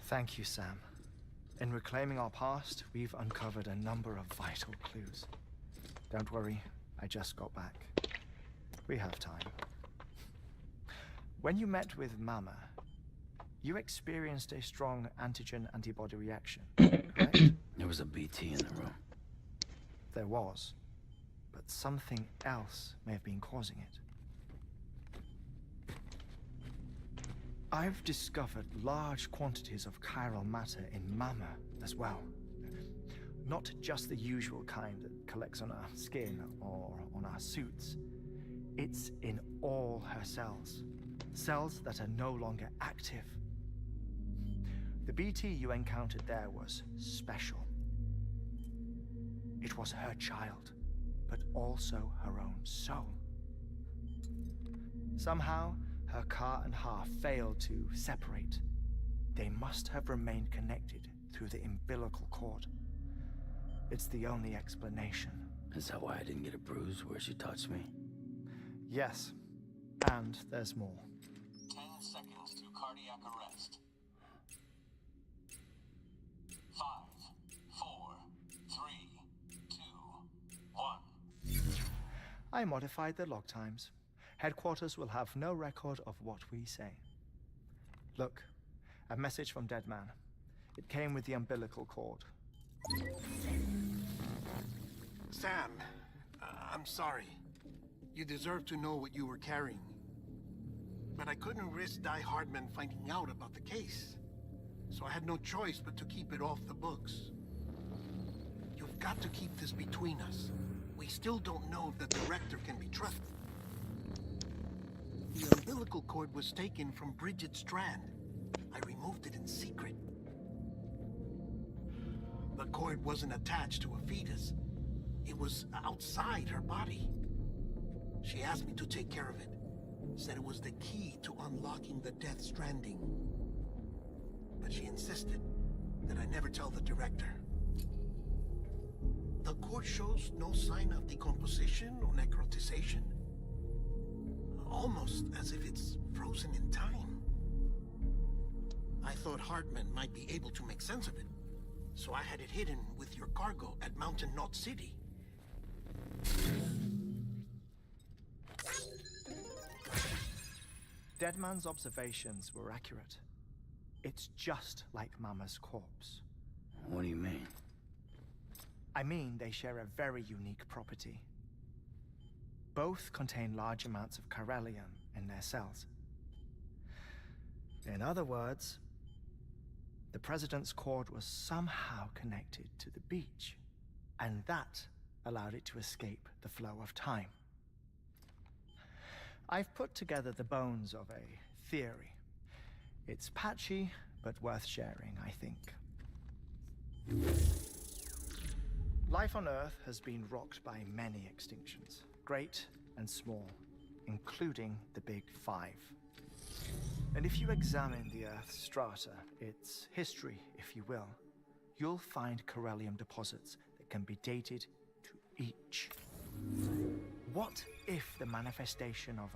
C: Thank you, Sam. In reclaiming our past, we've uncovered a number of vital clues. Don't worry, I just got back. We have time. When you met with Mama, you experienced a strong antigen-antibody reaction, correct?
F: There was a BT in the room.
C: There was, but something else may have been causing it. I've discovered large quantities of chiral matter in Mama as well. Not just the usual kind that collects on our skin or on our suits. It's in all her cells. Cells that are no longer active. The BT you encountered there was special. It was her child, but also her own soul. Somehow, her car and half failed to separate. They must have remained connected through the umbilical cord. It's the only explanation.
F: Is that why I didn't get a bruise where she touched me?
C: Yes, and there's more.
K: 10 seconds to cardiac arrest. 5, 4, 3, 2, 1.
C: I modified the log times. Headquarters will have no record of what we say. Look, a message from Dead Man. It came with the umbilical cord.
K: Sam, I'm sorry. You deserve to know what you were carrying. But I couldn't risk Di Hardman finding out about the case. So I had no choice but to keep it off the books. You've got to keep this between us. We still don't know if the director can be trusted. The umbilical cord was taken from Bridget Strand. I removed it in secret. The cord wasn't attached to a fetus. It was outside her body. She asked me to take care of it. Said it was the key to unlocking the Death Stranding. But she insisted that I never tell the director. The cord shows no sign of decomposition or necrotization. Almost as if it's frozen in time. I thought Hartman might be able to make sense of it, so I had it hidden with your cargo at Mountain Knot City.
C: Deadman's observations were accurate. It's just like Mama's corpse.
F: What do you mean?
C: I mean, they share a very unique property. Both contain large amounts of chiralium in their cells. In other words, the President's cord was somehow connected to the beach, and that allowed it to escape the flow of time. I've put together the bones of a theory. It's patchy, but worth sharing, I think. Life on Earth has been rocked by many extinctions, great and small, including the Big Five. And if you examine the Earth's strata, its history, if you will, you'll find chiralium deposits that can be dated to each. What if the manifestation of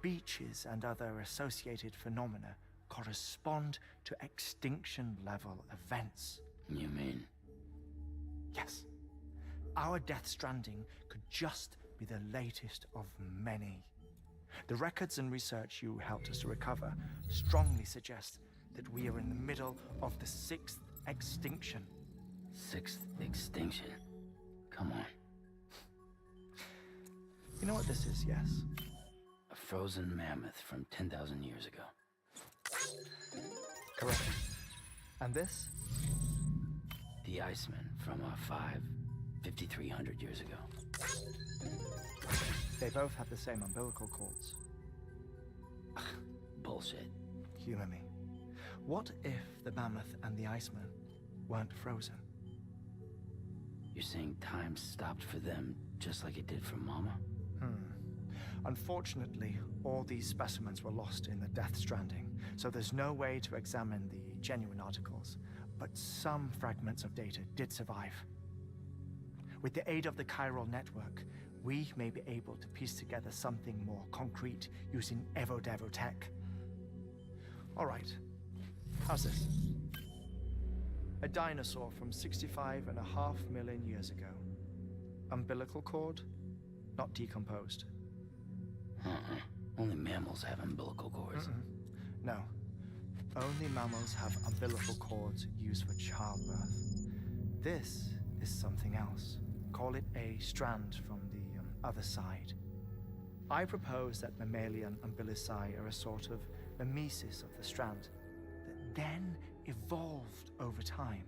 C: beaches and other associated phenomena correspond to extinction-level events?
F: You mean?
C: Yes. Our Death Stranding could just be the latest of many. The records and research you helped us to recover strongly suggest that we are in the middle of the 6th extinction.
F: 6th extinction? Come on.
C: You know what this is, yes?
F: A frozen mammoth from 10,000 years ago.
C: Correct. And this?
F: The Iceman from 5,300 years ago.
C: They both have the same umbilical cords.
F: Bullshit.
C: Humor me. What if the mammoth and the Iceman weren't frozen?
F: You're saying time stopped for them just like it did for Mama?
C: Unfortunately, all these specimens were lost in the Death Stranding, so there's no way to examine the genuine articles, but some fragments of data did survive. With the aid of the chiral network, we may be able to piece together something more concrete using Evo-Devo tech. All right, how's this? A dinosaur from 65.5 million years ago. Umbilical cord, not decomposed.
F: Only mammals have umbilical cords.
C: No. Only mammals have umbilical cords used for childbirth. This is something else. Call it a strand from the other side. I propose that mammalian umbilici are a sort of mimesis of the strand that then evolved over time.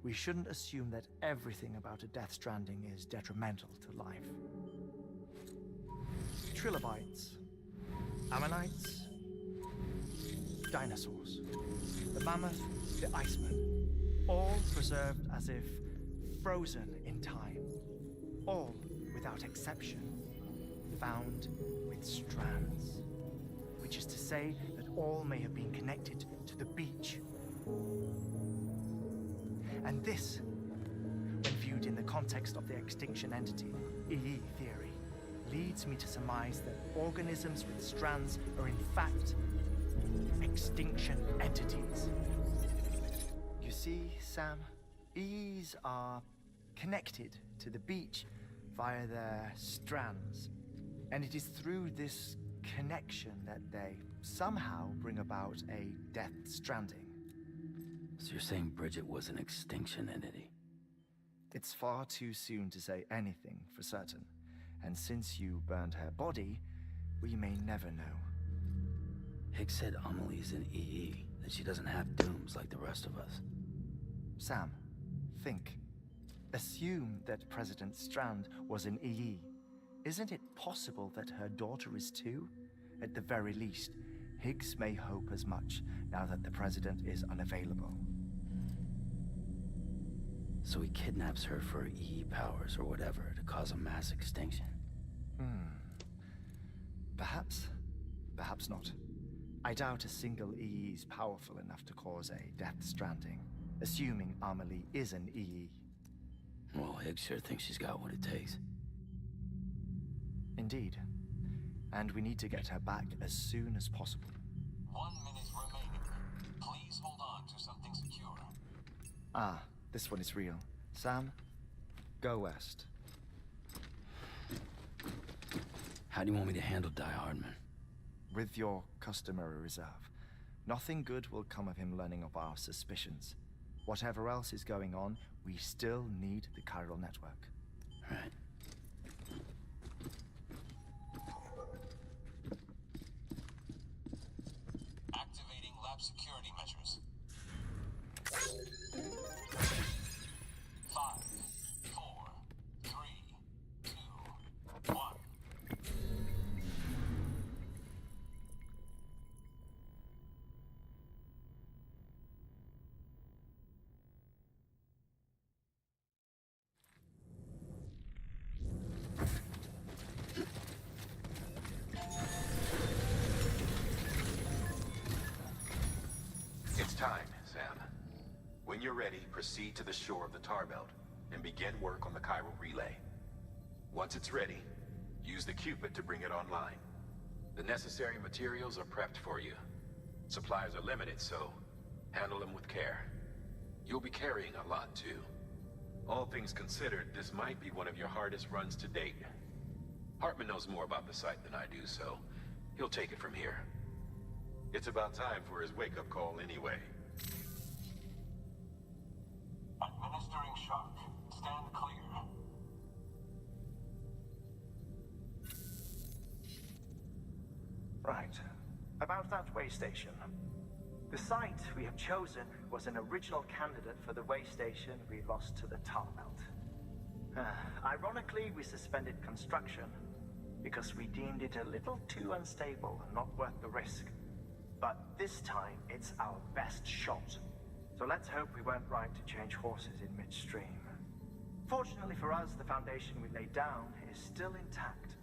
C: We shouldn't assume that everything about a Death Stranding is detrimental to life. Trilobites, ammonites, dinosaurs, the mammoth, the Iceman, all preserved as if frozen in time, all without exception, found with strands, which is to say that all may have been connected to the beach. And this, when viewed in the context of the extinction entity, EE theory, leads me to surmise that organisms with strands are in fact extinction entities. You see, Sam, EEs are connected to the beach via their strands, and it is through this connection that they somehow bring about a Death Stranding.
F: So you're saying Bridget was an extinction entity?
C: It's far too soon to say anything for certain, and since you burned her body, we may never know.
F: Higgs said Amelie's an EE, that she doesn't have dooms like the rest of us.
C: Sam, think. Assume that President Strand was an EE. Isn't it possible that her daughter is too? At the very least, Higgs may hope as much now that the President is unavailable.
F: So he kidnaps her for EE powers or whatever to cause a mass extinction.
C: Perhaps. Perhaps not. I doubt a single EE is powerful enough to cause a death stranding, assuming Amelie is an EE.
F: Well, Higgs sure thinks she's got what it takes.
C: Indeed. And we need to get her back as soon as possible.
L: 1 minute remaining. Please hold on to something secure.
C: Ah, this one is real. Sam, go west.
F: How do you want me to handle Die Hardman?
C: With your customary reserve. Nothing good will come of him learning of our suspicions. Whatever else is going on, we still need the chiral network.
F: Right.
L: Activating lab security measures. 5, 4, 3, 2, 1.
A: It's time, Sam. When you're ready, proceed to the shore of the tar belt and begin work on the chiral relay. Once it's ready, use the Cupid to bring it online. The necessary materials are prepped for you. Supplies are limited, so handle them with care. You'll be carrying a lot, too. All things considered, this might be one of your hardest runs to date. Hartman knows more about the site than I do, so he'll take it from here. It's about time for his wake-up call anyway.
L: Administering shock. Stand clear.
C: Right. About that way station. The site we have chosen was an original candidate for the way station we lost to the tar belt. Ironically, we suspended construction because we deemed it a little too unstable and not worth the risk. But this time, it's our best shot. So let's hope we weren't right to change horses in midstream. Fortunately for us, the foundation we laid down is still intact.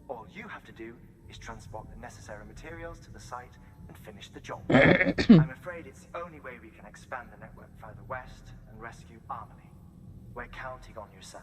C: All you have to do is transport the necessary materials to the site and finish the job. I'm afraid it's the only way we can expand the network further west and rescue Amelie. We're counting on you, Sam.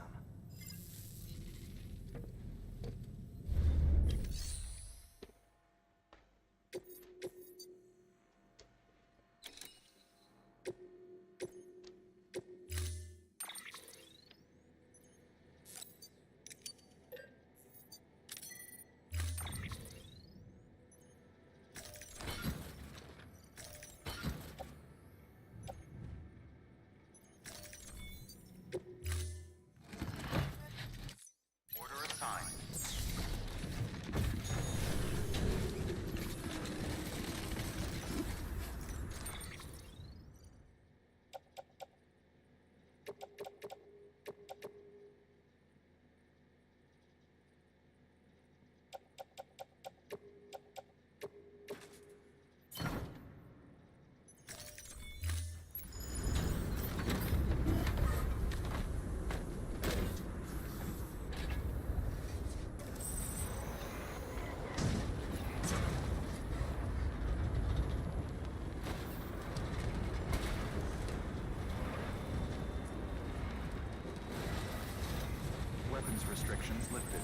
E: Weapons restrictions lifted.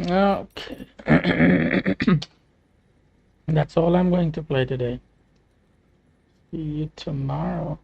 D: Okay. That's all I'm going to play today. See you tomorrow.